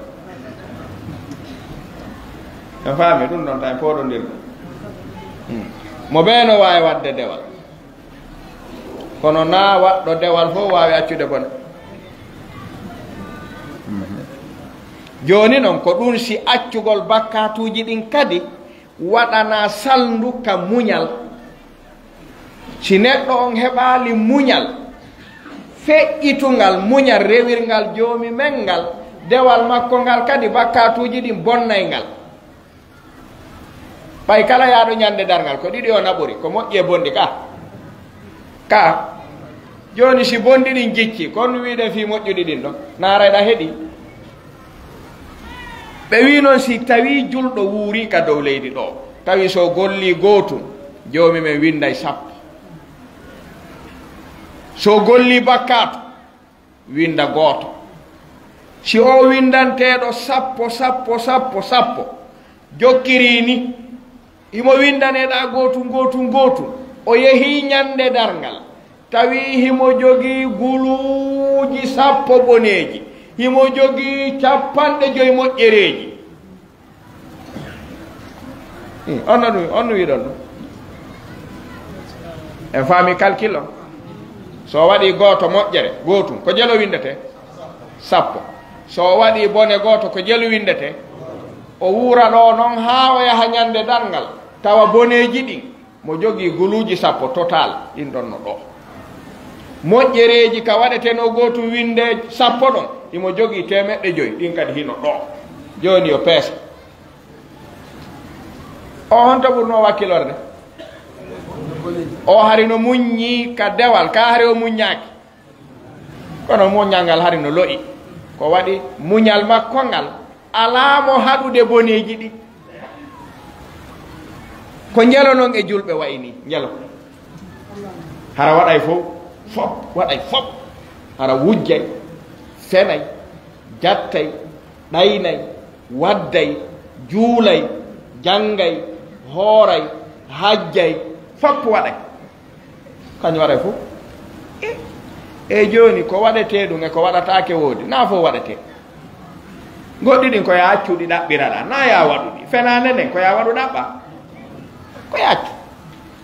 en faami ɗum ɗon tan poɗodir ɗum mo ɓe no wawi wadde dewal kono na waɗɗo dewal fof wawi accude bone joni noon ko ɗum si accugol bakkatuji ɗin kadi waɗana salndu ka muñal si neɗɗo on heɓali muñal feƴƴitungal muñal rewirngal joomi men ngal dewal makko ngal kadi bakkatuji ɗin bonnay ngal ɓay kala yaaɗo ñande darngal ko ɗiɗi o naɓori ko moƴƴi e bondi ka joni si bondi ɗin jicci kono wiɗen fi moƴƴuɗi ɗin ɗo narayɗa heeɗi ɓe wi noon si tawi julɗo wuuri ka dow leydi ɗo tawi so golli gootum joomi men winday 10 so golli bakkatu winda gooto si o windanteɗo 10 jokkiri ni imo windaneɗa gootum o yeehi ñande darngal tawi himo jogii guluuji 10 boneeji himo jogii 50 moƴƴereeji on wiɗon ɗum en faami calcul o so waɗi gooto moƴƴere gootum ko jelo windete 10 so waɗi bone gooto ko jelo windete o wuura ɗo noon haa o yaha ñande darngal tawa boneeji ɗin mo jogii guluuji 10 total ɗin ɗon no ɗo moƴƴereeji ka waɗeteno gootum winde 10 ɗon imo jogii 500 ɗin kadi hino ɗo joni yo peesa o honto ɓurno wakkilorde o hari no muññi ka dewal ka hari o muññaaki kono muñal ngal hari no lo'i ko waɗi muñal makko ngal alaamo haɗude boneeji ɗi ko njelo noon e julɓe wayi ni njelo hara waɗay fof waɗay fof hara wujjay fenay jattay ɗaynay wadday juulay janngay hooray hajjay fopp waɗay kañum waɗay fof e jooni ko waɗetee ɗum e ko waɗataake woodi naa fof waɗetee goɗɗi ɗin ko ya accuɗi ɗaɓɓiraɗa na ya waɗuɗi fenaande nden ko ya waɗu ɗaɓɓa ko ya accu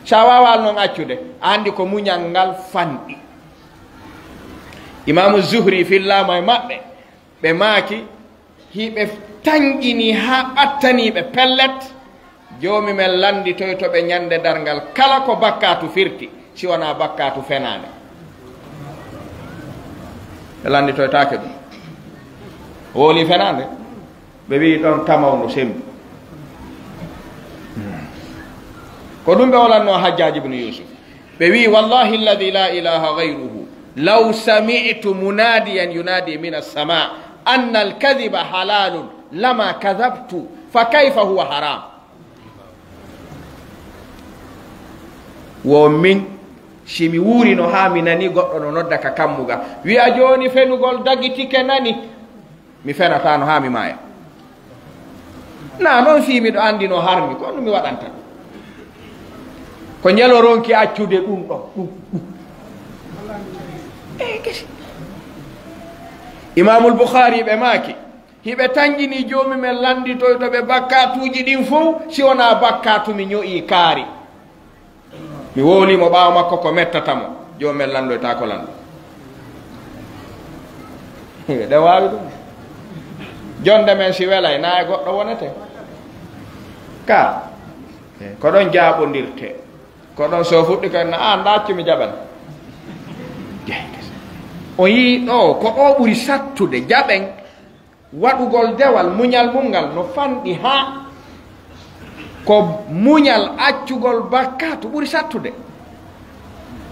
sa wawal noon accude andi ko muñal ngal fanɗi imamu zuhri fillama e maɓɓe ɓe maaki hiɓe tanƴini ha ɓattaniɓe pellet joomi men landitoy to ɓe ñande dargal kala ko bakkatu firti si wona bakkatu fenade ɓe landitoytake ɗum wooli fenade ɓe wi ɗon tamawno sembi ko ɗum ɓe wolanno hajjaji ibnu yusuf ɓe wi wallahi alladi la ilaha gayruhu law sami'tu munadiyan yunadi min alsama anna alkadiba halalun lama kadabtu fa kayfa huwa haram wo min simi wuurino ha mi nani goɗɗo no nodda ka kammuga wiya joni fenugol dagitike nani mi fenatano ha mi maaya na noon fimiɗo andi no harmi ko ɗum mi waɗanta ko ñaloronki accude ɗum ɗo ɗum gesi imamul boukhari ɓe maaki hiɓe tanƴini joomi men landitoy to ɓe bakkatuji ɗin fof si wona bakkatu mi ño'i kaari mi wolimo ɓaawa makko ko mettatamo joomi men landoyta ko lando ɗe wawi ɗum jonde men si welay na e goɗɗo wonete ka ko ɗon jaaɓodirte ko ɗon so fuɗɗi ko na an ɗaccu mi jaɓan o yii ɗo ko ɗo ɓuri sattude jaɓen waɗugol dewal muñal mungal no fanɗi ha ko muñal accugol bakkatu ɓuri sattude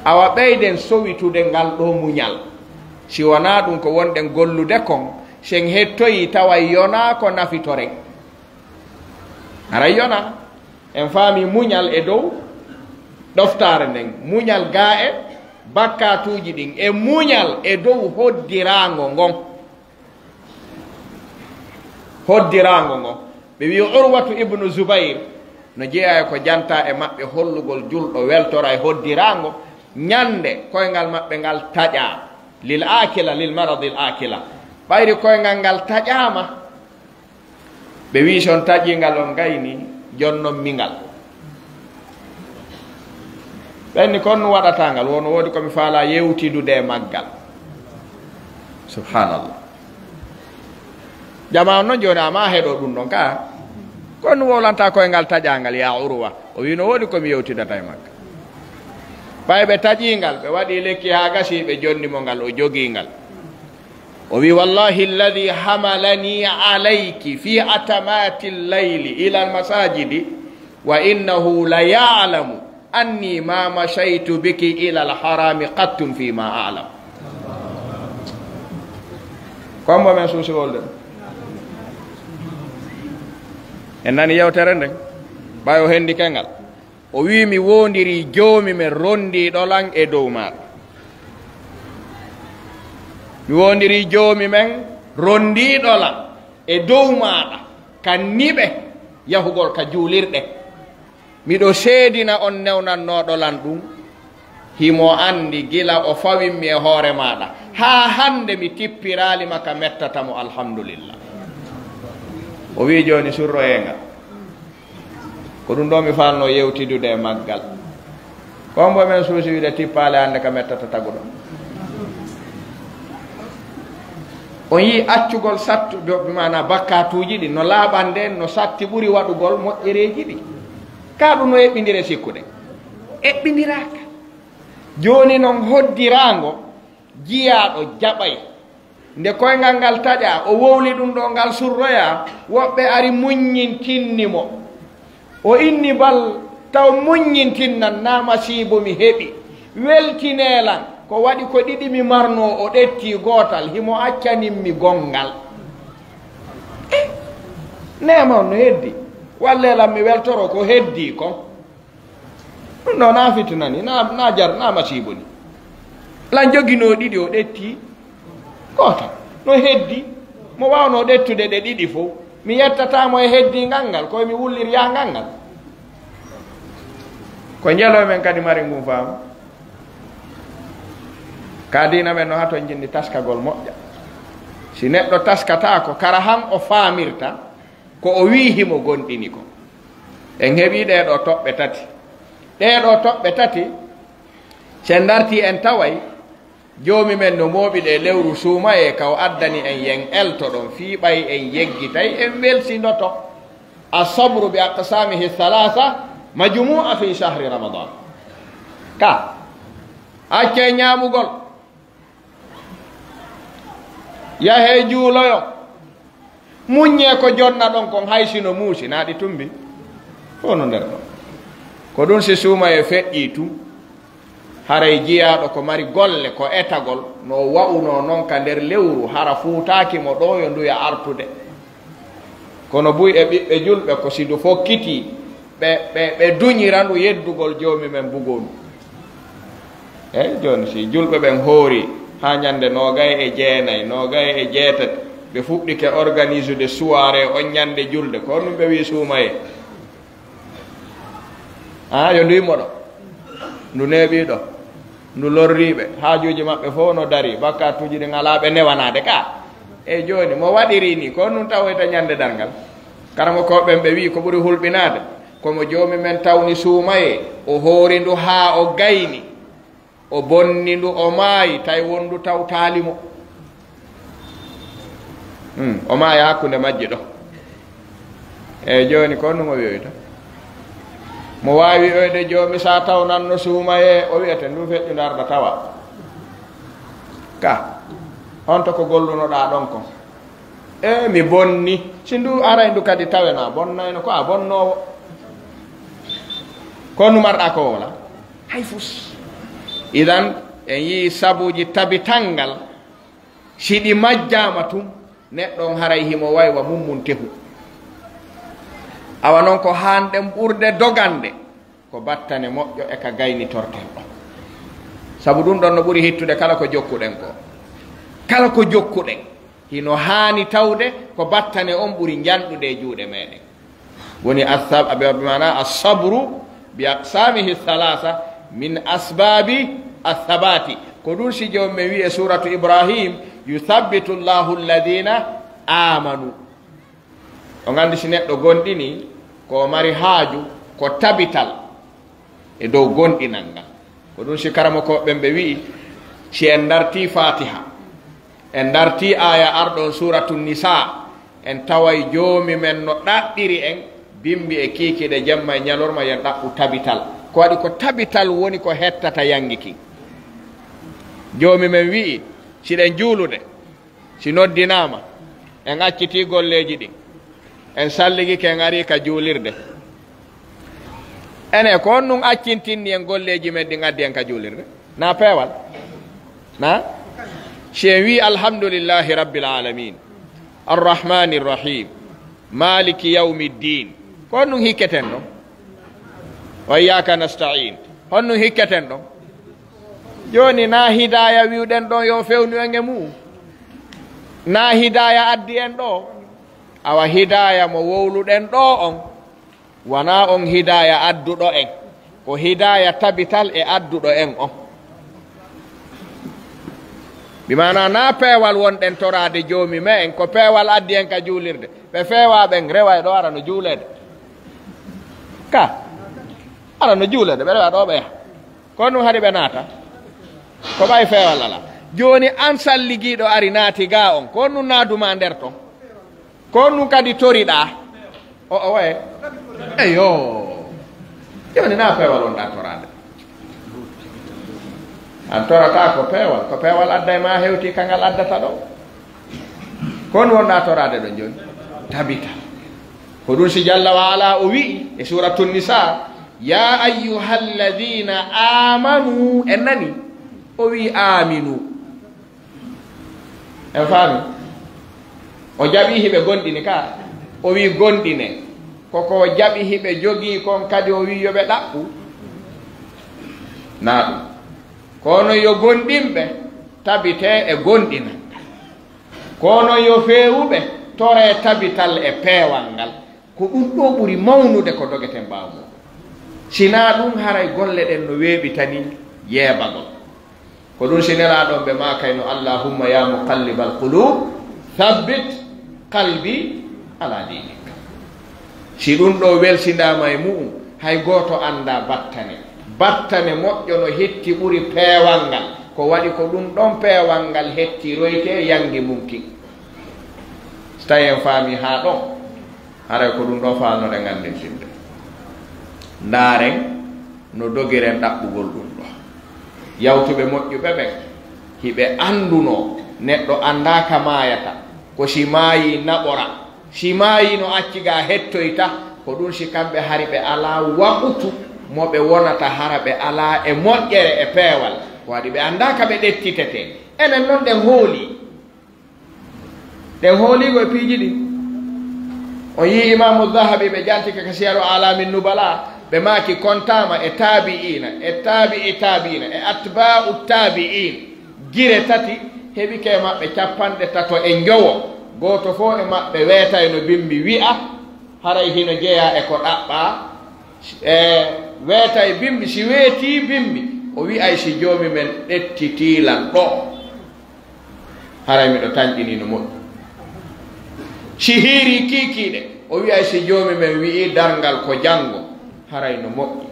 awa ɓeyden sowitude ngal ɗo muñal si wona ɗum ko wonɗen gollude kon sen hettoyi tawa yona ko nafitore ara yona en faami muñal e dow ɗoftare nden muñal ga e bakkatuji ɗin e muñal e dow hoddirago ngon hoddirago ngon ɓe wi urwatu ibnu zubayr no jeeya ko janta e maɓɓe hollugol julɗo weltora e hoddirago ñande koyngal maɓɓe ngal taƴa lil akila lil maradi l akila ɓayri koyngal ngal taƴama ɓe wi son taƴingal on gayni jonnon mingal ɓenni kon no waɗatangal wono woodi komi faala yewtidude e maggal subhanallah jama noon joni ama heɗo ɗum ɗon ka kon no wolanta koyngal taƴangal ya urwa o wi no woodi komi yewtidata e maggal ɓayɓe taƴingal ɓe waɗi lekki ha gasi ɓe jonnimo ngal o jogingal o wi wallahi alladi hamalani alayki fi atamati llayli ila almasajidi wa innahu la yalamu anni ma mashaytu biki ila alharami qattun fi ma alam kombo men suusiwolde en nani yewtere nden ɓay o hendi kengal o wi mi wondiri joomi men rondiɗo lan e dow maɗa mi wondiri joomi men rondiɗo lan e dow maɗa kan niɓe yahugol ka juulirɗe miɗo seedina on newnannoɗo lan ɗum himo andi gila o fawinmi e hoore maɗa ha hande mi tippiralima ka mettatamo alhamdulillah o wi joni surro engal ko ɗum ɗo mi falno yewtidude e maggal kombo men suusi wiide tippale hande ka mettata taguɗo on yi accugol sattu mana bakkatuji ɗi no laaɓande no satti ɓuri waɗugol moƴƴereji ɗi ka ɗum no eɓɓidire sikkude eɓɓidiraka joni noon hoddirago jiyaɗo jaɓay nde koyngal ngal taƴa o wowli ɗum ɗo ngal surroya woɓɓe ari muññintinnimo o inni bal taw muññintinnan na masibo mi heɓi weltinelan ko waɗi ko ɗiɗi mi marno o ɗetti gootal himo accaninmi gongal nema on no heddi wallelan mi weltoro ko heddi kon ɗum ɗo na fitinani na jar na masibo ni lan jogino ɗiɗi o ɗetti gootal no heddi mo wawno ɗettude ɗe ɗiɗi fof mi yettatamo e heddingal ngal koye mi wulliryangal ngal ko jeelo men kadi mari ngum faamu ka dina men no hato jinni taskagol moƴƴa si neɗɗo taskata ko kara han o faamirta ko o wi himo gonɗini ko en heeɓi ɗeɗo toɓɓe tati ɗeɗo toɓɓe tati sen darti en taway joomi men no mooɓi ɗe lewru suuma e kaw addani en yen elto ɗon fiiɓay en yeggitay en welsindoto asabru bi aqsamihi thalatha majmua fi shahri ramadan ka acce ñaamugol yahe juuloyo muññe ko jonna ɗon kon haysino muusi naaɗi tumbi fo no nder ɗon ko ɗum si suuma e feƴƴi tum haray jiyaɗo ko mari golle ko etagol no wa'uno noon ka nder lewru hara fuutaki mo ɗo yo nduya artude kono buy e ɓiɓɓe julɓe ko si ndu fokkiti ɓe duñira ndu yeddugol joomi men bugonu eyyi joni si julɓe ɓen hoori ha ñande nogay e jeenayi nogay e jeetati ɓe fuɗɗike organise de soirée on ñande julde ko ɗum ɓe wi suumaye a yo nduymo ɗo ndu neeɓi ɗo ndu lorriɓe haajuji maɓɓe fof no dari bakkatuji ɗi ngalaɓe newanade ka e joni mo waɗiri ni ko ɗum tawoyta ñande dargal karamo koɓen ɓe wi ko ɓuuri hulɓinade komo joomi men tawni suumaye o hoori ndu ha o gayni o bonni ndu o maayi tawi wondu taw taalimo o maayi hakkude majji ɗo eyyi joni ko ɗum o wiyoyta mo wawi oyde joomi sa taw nanno suumaye o wiyete ndu feƴƴu darda tawa ka honto ko gollunoɗa ɗon kon e mi bonni si ndu aray ndu kadi tawena bonnayno ko a bonnowo ko numarɗa ko wola hay fus idan en yii sabuji tabitangal siɗi majjama tum neɗɗon haray himo waywa mummun tehu awa noon ko hanɗen ɓurde dogande ko battane moƴƴo e ka gaynitorten ɗo sabu ɗum ɗon no ɓuri hittude kala ko jokkuɗen ko kala ko jokkuɗen hino haani tawde ko battane on ɓuri janɗude e juuɗe meɗen woni bimana asabru bi aqsamihi thalatha min asbabi athabati ko ɗum si jom mi wi e suratu ibrahim yuthabbitu llahu alladina amanu o gandi si neɗɗo gonɗini ko mari haaju ko tabital e dow gonɗinal ngal ko ɗum si karamo koɓɓen ɓe wi si en darti fatiha en darti aya arɗon suratu nisa en taway joomi men no ɗaɗɗiri en bimbi e kiikiɗe jemma e ñalorma yen ɗaɓɓu tabital ko waɗi ko tabital woni ko hettata yangiki joomi men wi'i siɗen juulude si noddinama en acciti golleji ɗi en salligike en ari ka juulirde ene ko on nun accintinni en golleji men ɗi gaddi en ka juulirde na peewal na si en wi alhamdulillahi rabbil alamin arrahmani rrahim maliki yawmi ddin ko on nun hikketen ɗon wa iyyaka nasta'in hon nun hikketen ɗon joni na hidaya wiwɗen ɗon yo fewnu en e mum na hidaya addi en ɗo awa hidaya mo wowluɗen ɗo on wona on hidaya adduɗo en ko hidaya tabital e adduɗo en on bimana na peewal wonɗen torade joomi me en ko peewal addi en ka juulirde ɓe feewaɓen rewa e ɗo ara no juulede ka ara no juulede ɓe rewa ɗo ɓeya ko ɗum haɗi ɓe naata ko ɓay feewal ala joni an salligiɗo ari naati ga on ko ɗum naaduma nder ton ko ɗum kadi toriɗa o waye eyo joni na peewal on ɗa torade an torata ko peewal adda e ma hewti kangal addata ɗo ko ɗum wonɗa torade ɗo joni tabita ko ɗum si jalla wa ala o wi e suratu nisa ya ayyuha alladina amanu en nani o wi aminu en faami o jaɓi hiɓe gonɗini ka o wi gonɗine koko jaɓi hiɓe jogii kon kadi o wi yoɓe ɗaɓɓu na ɗum kono yo gonɗinɓe tabite e gonɗina kono yo feewuɓe tore tabital e peewal ngal ko ɗum ɗo ɓuri mawnude ko dogeten mbawmo sina ɗum haray golle ɗen no weeɓi tani yeebagol ko ɗum sinelaɗon ɓe makayno allahumma ya muqallibal qulub thabbit qalbi ala dinik si ɗum ɗo welsindama e mu'um hay goto anda battane moƴƴo no hetti ɓuri peewal ngal ko waɗi ko ɗum ɗon peewal ngal hetti royte yangi mumki so tawi en faami ha ɗon haray ko ɗum ɗo falnoɗe gandintinde ndaaren no dogiren ɗaɓɓugol ɗum ɗo yawtuɓe moƴƴuɓe ɓen hiɓe anduno neɗɗo andaka mayata ko si maayi naɓora si maayi no acciga hettoyta ko ɗum si kamɓe hari ɓe ala waɓutu moɓe wonata hara ɓe ala e moƴƴere e peewal waɗi ɓe andaka ɓe ɗettitete enen noon ɗen hooligo e piiji ɗi on yi imamu zahabi ɓe jaltike ka siyaru alamin nubala ɓe maaki kontama e tabi'ina e tabi'ina e atba'u tabi'in gire tati heɓi ke maɓɓe 30 e jowo goto fo e maɓɓe weetay no bimbi wi'a haray hino jeeya e ko ɗaɓɓa e weetay bimbi si weeti bimbi o wi'ay si joomi men ɗettitilan ɗo haray miɗo tañƴini no moƴƴi si hiiri kiikiiɗe o wi'ay si joomi men wi'i darngal ko janngo haray no moƴƴi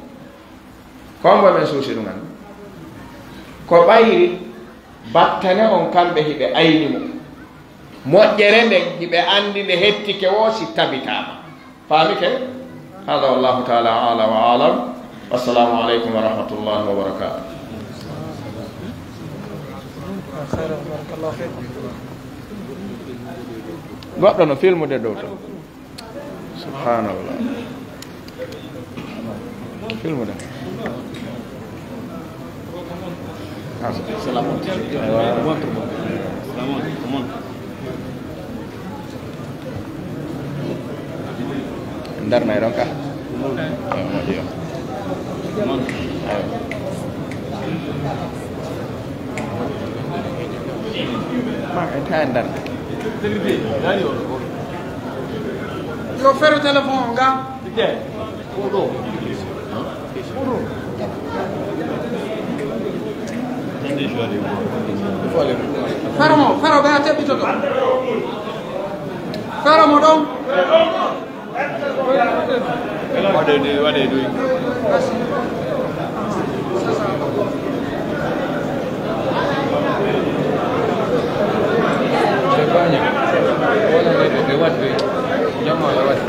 kombo men suusi ɗum anndi ko ɓayri battane on kamɓe hiɓe ayni mo moƴƴere nden hiɓe anndi nde hettike wo si tabitama faami ke hada wallahu taala ala wa alam wassalamu aleykum wa rahmatullahi wa barakatuh goɗɗo no filmude dow to subhanallah filmude darnay ɗon ka moƴƴi o ma en ta en darna yo fero téléphone nga fero ɓe a teɓɓitoto fero mo ɗon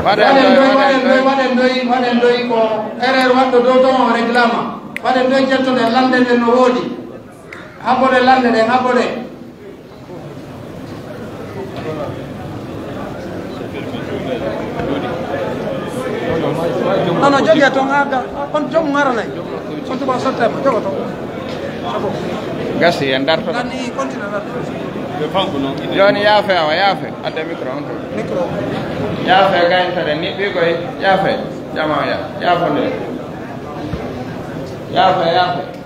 waɗe ɗoy waɗen ɗoy ko erreur waɗɗo dow ton o réclama waɗen ɗoy jettode lande nde no woodi haɓɓode lande ɗen haɓɓode non jogi toon on joom garanay on tuba sottema jogo toon gasi en darto ganni continue joni yaafe awa yaafe adde micro on to micro yaafe gayntade niɓɓi koye yaafe jama yaafode yaafe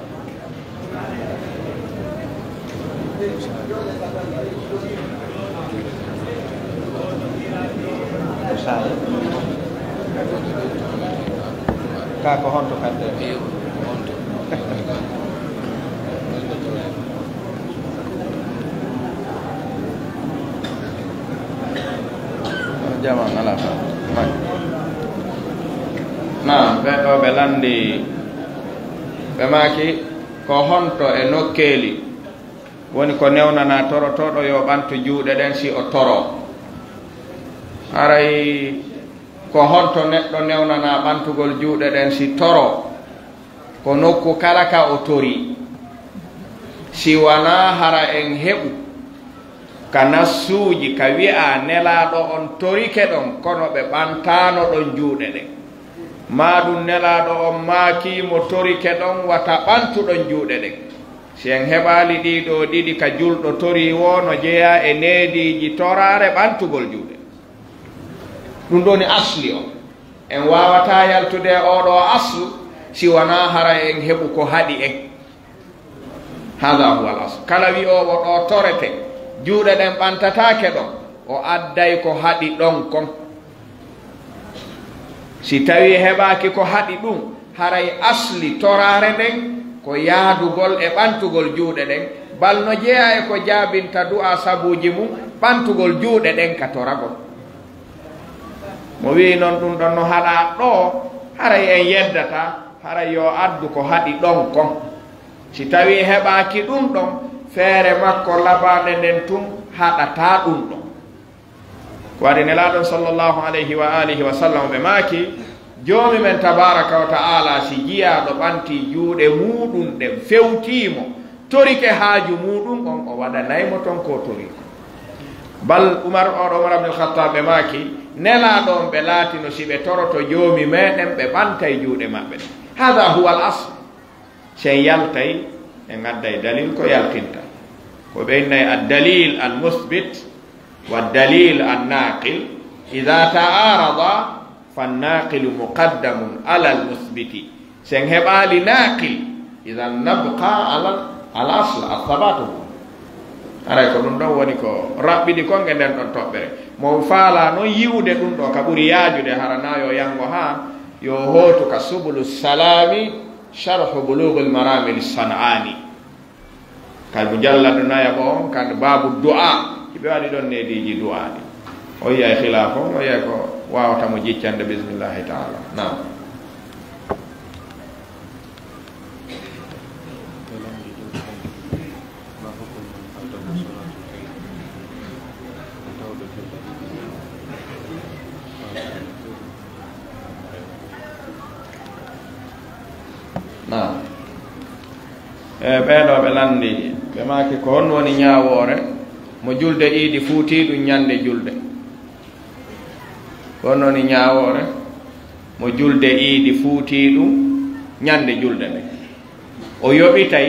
ka ko honto kadde jama ala fa na ɓe ɗo ɓe landi ɓe maaki ko honto e nokkeeli woni ko newnana torotoɗo yo ɓanto juuɗe ɗen si o toro haray ko honto neɗɗo newnana ɓantugol juuɗe ɗen si toro ko nokku kala ka o tori si wana hara en heɓu ka nassuuji ka wi'a nelaɗo on torike ɗon kono ɓe ɓantano ɗon juuɗe ɗen ma ɗum nelaɗo on maakimo torike ɗon wata ɓantuɗon juuɗe ɗen si en heɓali ɗiɗo ɗiɗi ka julɗo tori wo no jeeya e neediji torare ɓantugol juuɗe ɗum ɗoni asli o en wawata yaltude oɗo aslu si wona hara en heɓu ko haɗi en hada huwa al aslu kala wi owo ɗo torete juuɗe ɗen ɓantatake ɗon o adday ko haɗi ɗon kon si tawi heɓaki ko haɗi ɗum haray asli torare nden ko yaadugol e ɓantugol juuɗe ɗen balno jeeya e ko jaabinta du'a sabuji mum ɓantugol juuɗe ɗen ka toragol mo wi noon ɗum ɗon no haɗa ɗo haray en yeddata haray yo addu ko haɗi ɗon kon si tawi heɓaki ɗum ɗon feere makko labaɗe nden tun haɗata ɗum ɗon ko waɗi nelaɗon sallllahu alayhi wa alihi wa sallam ɓe maaki joomi men tabaraka wa ta'ala si jiyaɗo ɓanti juuɗe muɗum ɗen fewtimo torike haaju muɗum on o waɗanaymo ton ko tori bal umar oɗo umar abdul khattab ɓe maaki nelaɗon ɓe laatino si ɓe toroto joomi meɗen ɓe ɓantay juuɗe maɓɓe hada huwa al asl sen yaltay e gadday dalil ko yaltinta ko ɓeynayi addalil al musbit wa dalil an naqil ida ta'arada fannaqilu muqaddamun ala al musbiti sen heɓali naqil idan nabqa ala al asl athabatu aray ko ɗum ɗon woni ko raɓɓiɗi konge nden ɗon toɓɓere mo faala noon yiwde ɗum ɗo ka ɓuri yaajude haranayo yango ha yo hootu ka subulu salami sharhu bulugul maramil san'ani kay mo jalladu nayaɓo on kande babu du'a hiɓe waɗi ɗon nediji du'a ɗi o yiyay khilaf on o yiyay ko wawatamo jiccande bismillahi taala nam ɓeɗo ɓe landi ɓe maki ko honno woni ñawore mo julde ɗiɗi fuuti ɗum ñande julde ko honno woni ñawore mo julde ɗiɗi fuuti ɗum ñande julde nde o yoɓitay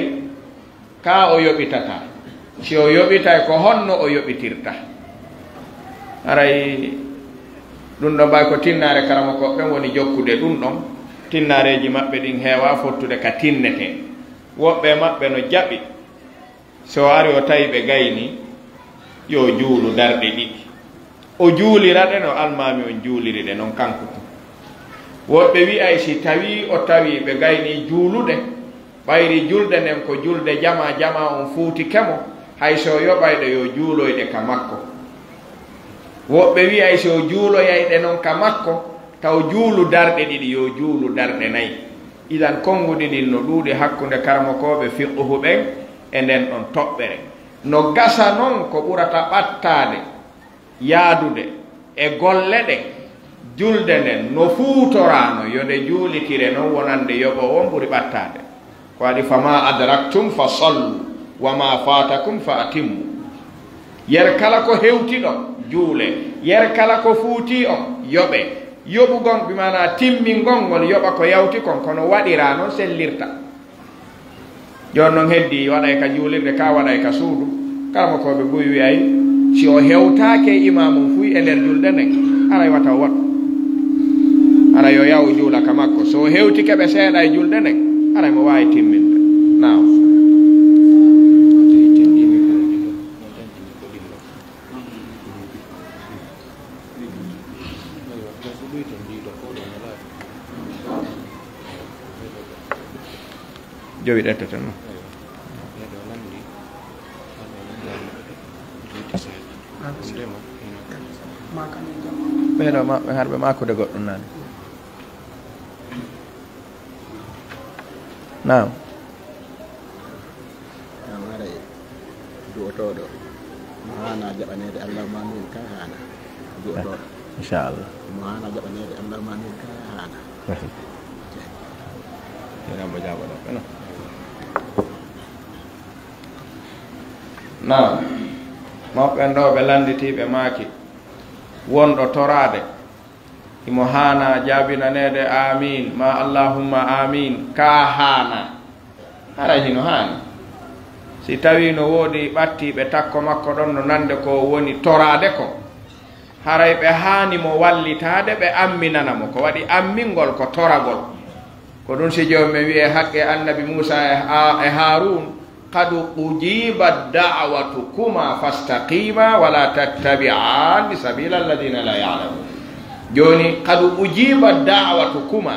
ka o yoɓitata si o yoɓitay ko honno o yoɓitirta aray ɗum ɗo mbay ko tinnare karama koɓɓen woni jokkude ɗum ɗon tinnareji maɓɓe ɗin heewa fottude ka tinnete woɓɓe maɓɓe no jaɓi so ari o tawi ɓe gayni yo juulu darɗe ɗiɗi o juulira ɗe no almami on juuliri ɗe noon kanko tum woɓɓe wi'ay si tawi o tawi ɓe gayni juuluɗe ɓayri julde nden ko julde jama jama on fuuti kemo hay so yoɓayɗe yo juuloyɗe ka makko woɓɓe wi'ay so juuloyayɗe noon ka makko taw juulu darɗe ɗiɗi yo juulu darɗe nayi idan konguɗi ɗin no ɗuuɗi hakkunde karmakoɓe fiqhu ɓen e nden ɗon toɓɓere no gasa noon ko ɓurata ɓattade yaadude e golle ɗen julde nden no fuutorano yode juulitire noon wonande yoɓo won ɓuri ɓattade ko waɗi fama adraktum fa sallu wama fatakum fa atimmu yer kala ko hewti ɗon juule yer kala ko fuuti on yoɓe yoɓugon bimana timmingol ngol yoɓa ko yawti kon kono waɗira noon sellirta joni noon heddi waɗay ka juulirde ka waɗay ka suudu kalama koɓe buy wiyay si o hewtake imamum fuy e nder julde nden aray wata waɗ ara yo yaw juula ka makko so hewti keɓe seeɗa e julde nden aray mo wawi timminde naw jowi ɗettete no ɓeɗo maɓɓe harɓe makude goɗɗum nani nam waɗa duwotoɗo mo hana jaɓanede allah ma min ka hana duwotoɗo inchallah mo hana jaɓanede allah ma min ka hana mo jaɓoɗo ɓeno nam moɓɓen ɗo ɓe landitiɓe maaki wonɗo torade imo hana jaabinanede amin ma allahumma amin ka hana haraji no hani si tawi no woodi ɓattiɓe takko makko ɗon no nande ko woni torade ko haray ɓe hani mo wallitade ɓe amminanamo ko waɗi ammingol ko toragol ko ɗum si jomum wiye haqqe annabi Musa e Harun qad ujibat da'watukuma fastaqima wala tattabi'an sabila alladhina la ya'lamun. Joni qad ujibat da'watukuma,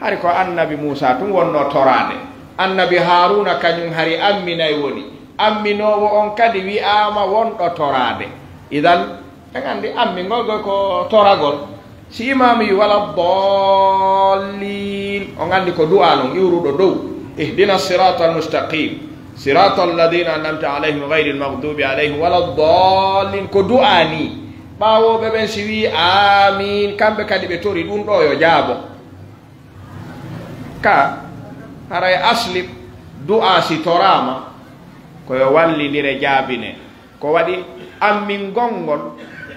hari ko annabi Musa tun wonno torade, annabi Haruna kanyum hari amminay woni, amminowo on kadi wi'ama wonɗo torade. Idan en andi ammingol ko toragol. Si imam yi wala dallin on andi ko du'a non iwruɗo dow, ihdina siratal mustaqim siratal ladina an'amta alayhim ghayril maghdubi alayhim wala dallin, ko du'a ni ɓawoɓe ɓen si wi amin kamɓe kadi ɓe tori ɗum ɗo yo jaabo. Ka haray asli du'a si torama koyo wallidire jaabine, ko waɗi ammingol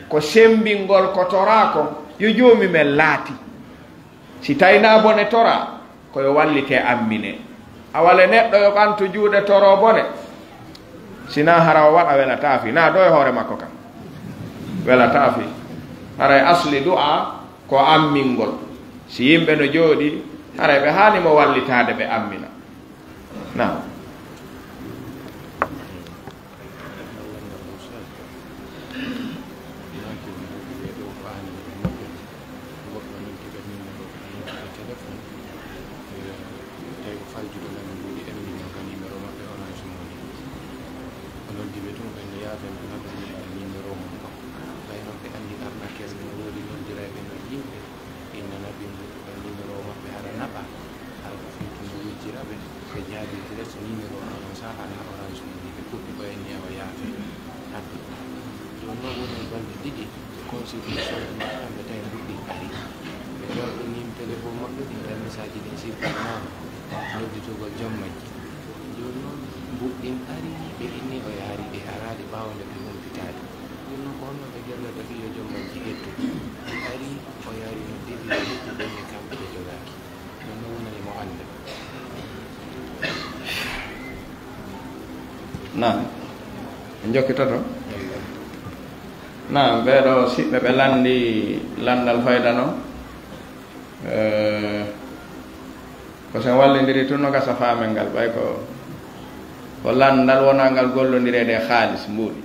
ko sembingol ko torako yo joomi men laati. Si tawina bone tora koyo wallite ammine. Awale neɗɗo yo ɓantu juuɗe toro bone, sina hara o waɗa wela taafi na ɗo e hoore makko kam wela taafi. Haray asli du'a ko ammingol. Si yimɓe no jooɗi haray ɓe haanimo wallitade ɓe ammina. Naam. Naam, jokkitoto. Naam, ɓeɗo siɓɓe ɓe landi landal fayda no ko sen wallidiri tun no gasa faamel ngal ɓay ko landal wona ngal gollondirede haalis mbuuɗi.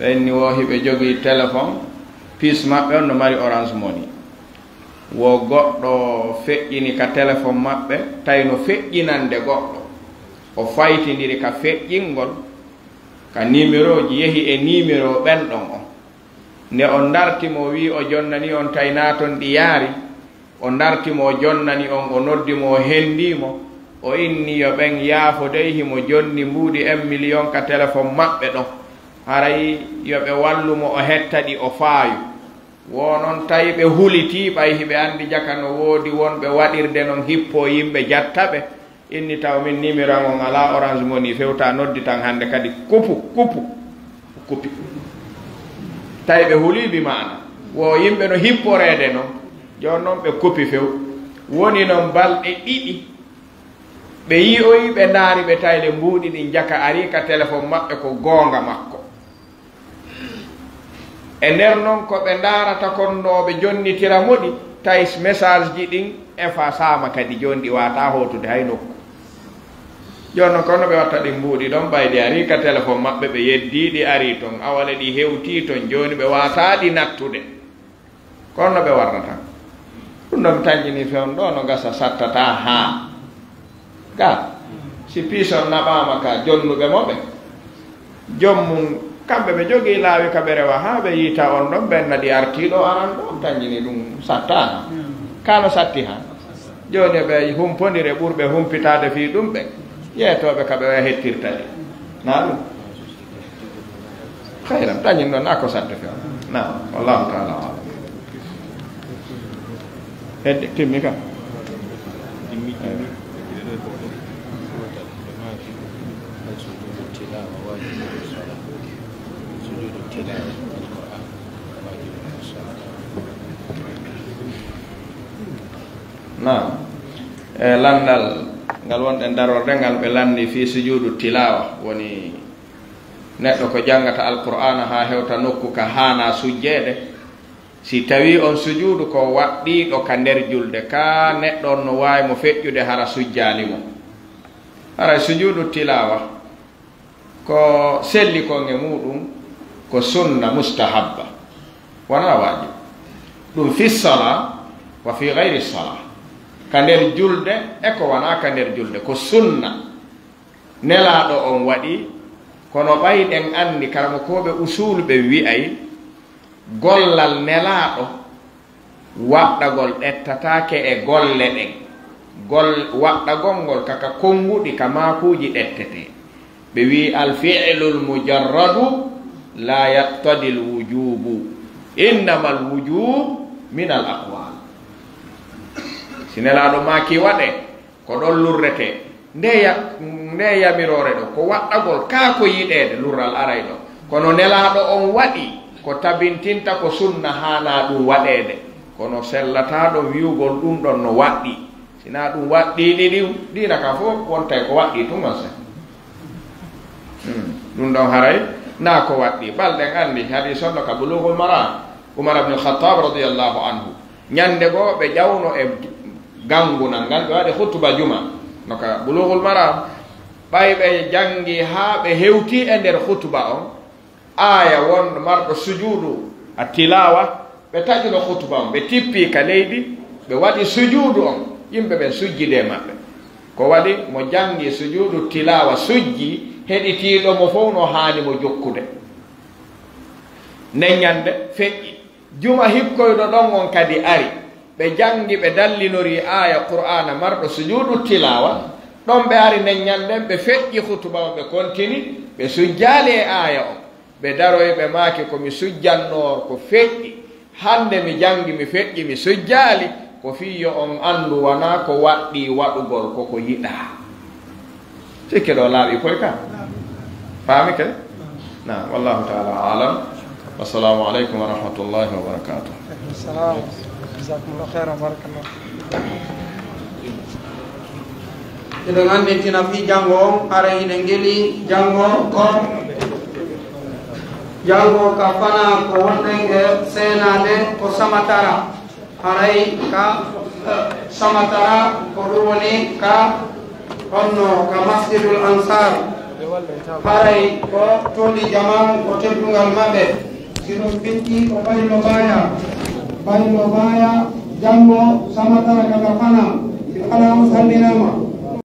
ɓen ni wo hiɓe jogii téléphone piis maɓɓe on no mari Orange Money, wo goɗɗo feƴƴini ka téléphone maɓɓe tawi no feƴƴinande goɗɗo o faytindiri ka feƴƴingol ka numéro ji yehi e numéro ɓen ɗon on. Nde on dartimo wi o jonnani on tayna ton ɗi yaari, o dartimo o jonnani on, o noddimo o hendimo, o inni yo ɓen yaafodey himo jonni mbuuɗi 1 million ka téléphone maɓɓe ɗon, haray yo ɓe wallumo o hetta ɗi o faayu. Wonon tawi ɓe huliti ɓay hiɓe andi jaka no woodi wonɓe waɗirde non hippo yimɓe jattaɓe, inni taw min numéro on ala Orange Money fewta noddi tan hande kadi kupi tawi ɓe huliɓi mana wo yimɓe no hipporede noon jon noon ɓe kupi few. Woni noon balɗe ɗiɗi ɓe yi'oyi ɓe ndaari ɓe tayle mbuuɗi ɗin jaka ari ka téléphone maɓɓe ko goonga makko. E nder noon ko ɓe ndaarata konnoɓe jonnitira moɗi tawi message ji ɗin efasama kadi joni ɗi wata hotude hay nokku. Joni noon kono ɓe watta ɗi mbuuɗi ɗon ɓayde ari ka téléphone maɓɓe ɓe yeddiɗi ari ton awale ɗi hewti ton joni ɓe wataɗi nattude kono ɓe warrata ɗum ɗo mi tañƴini fewn ɗo no gasa sattata ha ga si piison naɓama ka jonnuɓe moɓe jommum kamɓe ɓe jogii laawi ka ɓe rewa ha ɓe yiita on ɗon ɓenna ɗi artiɗo aran ɗo tañƴini ɗum sattana kano satti ha joni ɓe humpodire ɓurɓe humpitade fi ɗum ɓe yeetoɓe ka ɓe wa hettirta ɗi na ɗum hayram tañin ɗon na ko satte few na wallahu taala alam. Hedde timmi kam na landal ngal wonɗen darorde ngal ɓe landi fi sujudu tilawa woni neɗɗo ko jangata alqur'ana ha hewta nokku ka hana sujjeede si tawi on sujudu ko waɗɗiɗo ka nder julde ka neɗɗo on no wawi mo feƴƴude hara sujjali mo ara sujudu tilawa ko selli ko nge muɗum ko sunna mustahabba wona wajib ɗum fi sala wa fi gayri sala ka nder julde e ko wona ka nder julde ko sunna nelaɗo on waɗi kono ɓayɗen andi karamo koɓe usul ɓe wi'ay gollal nelaɗo waɗɗagol ɗettatake e golle ɗen waɗɗagol ngol kaka konguɗi ka makuji ɗettete ɓe wi alfi'lu lmujarradu la yaqtadi lwujubu innama alwujub min al aqwal si nelaɗo maki waɗe ko ɗon lurrete nde yamirore ɗo ko waɗɗagol ka ko yiɗede lurral aray ɗo kono nelaɗo on waɗi ko tabintinta ko sunna hana ɗum waɗede kono sellataɗo wiwgol ɗum ɗon no waɗɗi sina ɗum waɗɗiɗi ɗi dina ka fof wontay ko waɗɗi tuman se ɗum ɗon haray na ko waɗɗi balɗen andi hadis onno ka bulughul maram umar ibn al-khattab radiyallahu anhu ñande goo ɓe ƴawno e gangunal ngal ɓe waɗi khutba juma no ka bulughul maram ɓay ɓe jangi ha ɓe hewti e nder khutba on aya won marɗo sujudu a tilawa ɓe taƴino khutba on ɓe tippi ka leydi ɓe waɗi sujudu on yimɓe ɓen sujjide maɓɓe ko waɗi mo jangi sujudu tilawa sujji heɗitiɗo mo fof no haani mo jokkude nden ñande feƴƴi juma hikkoyɗo ɗon on kadi ari ɓe jangi ɓe dallinori aya qur'ana marɗo sujudu tilawa ɗon ɓe ari nden ñanden ɓe feƴƴi hutuba on ɓe kontini ɓe sujjali e aya on ɓe daroy ɓe maaki komi sujjannoo ko feƴƴi hande mi jangi mi feƴƴi mi sujjali ko fiyo on andu wona ko waɗɗi waɗugol koko yiɗa sikke ɗo laaɓi koy ka faami ke na wallahu taala alam wassalamu aleykum wa rahmatullahi wa barakatuh. Salam. Jazakumullahu khairan barakallah. Eɗen andintina fi janngo on ara ine ngeli janngo ko janngo ka fana ko wonɗen e seenade ko samatara haray ka samatara ko ɗum woni ka honno ka masjidul ansar haray ko toli jaman ko teddugal maɓɓe si ɗum fitti ko ɓayno baya janngo samatara kaga fana si alamu sallinama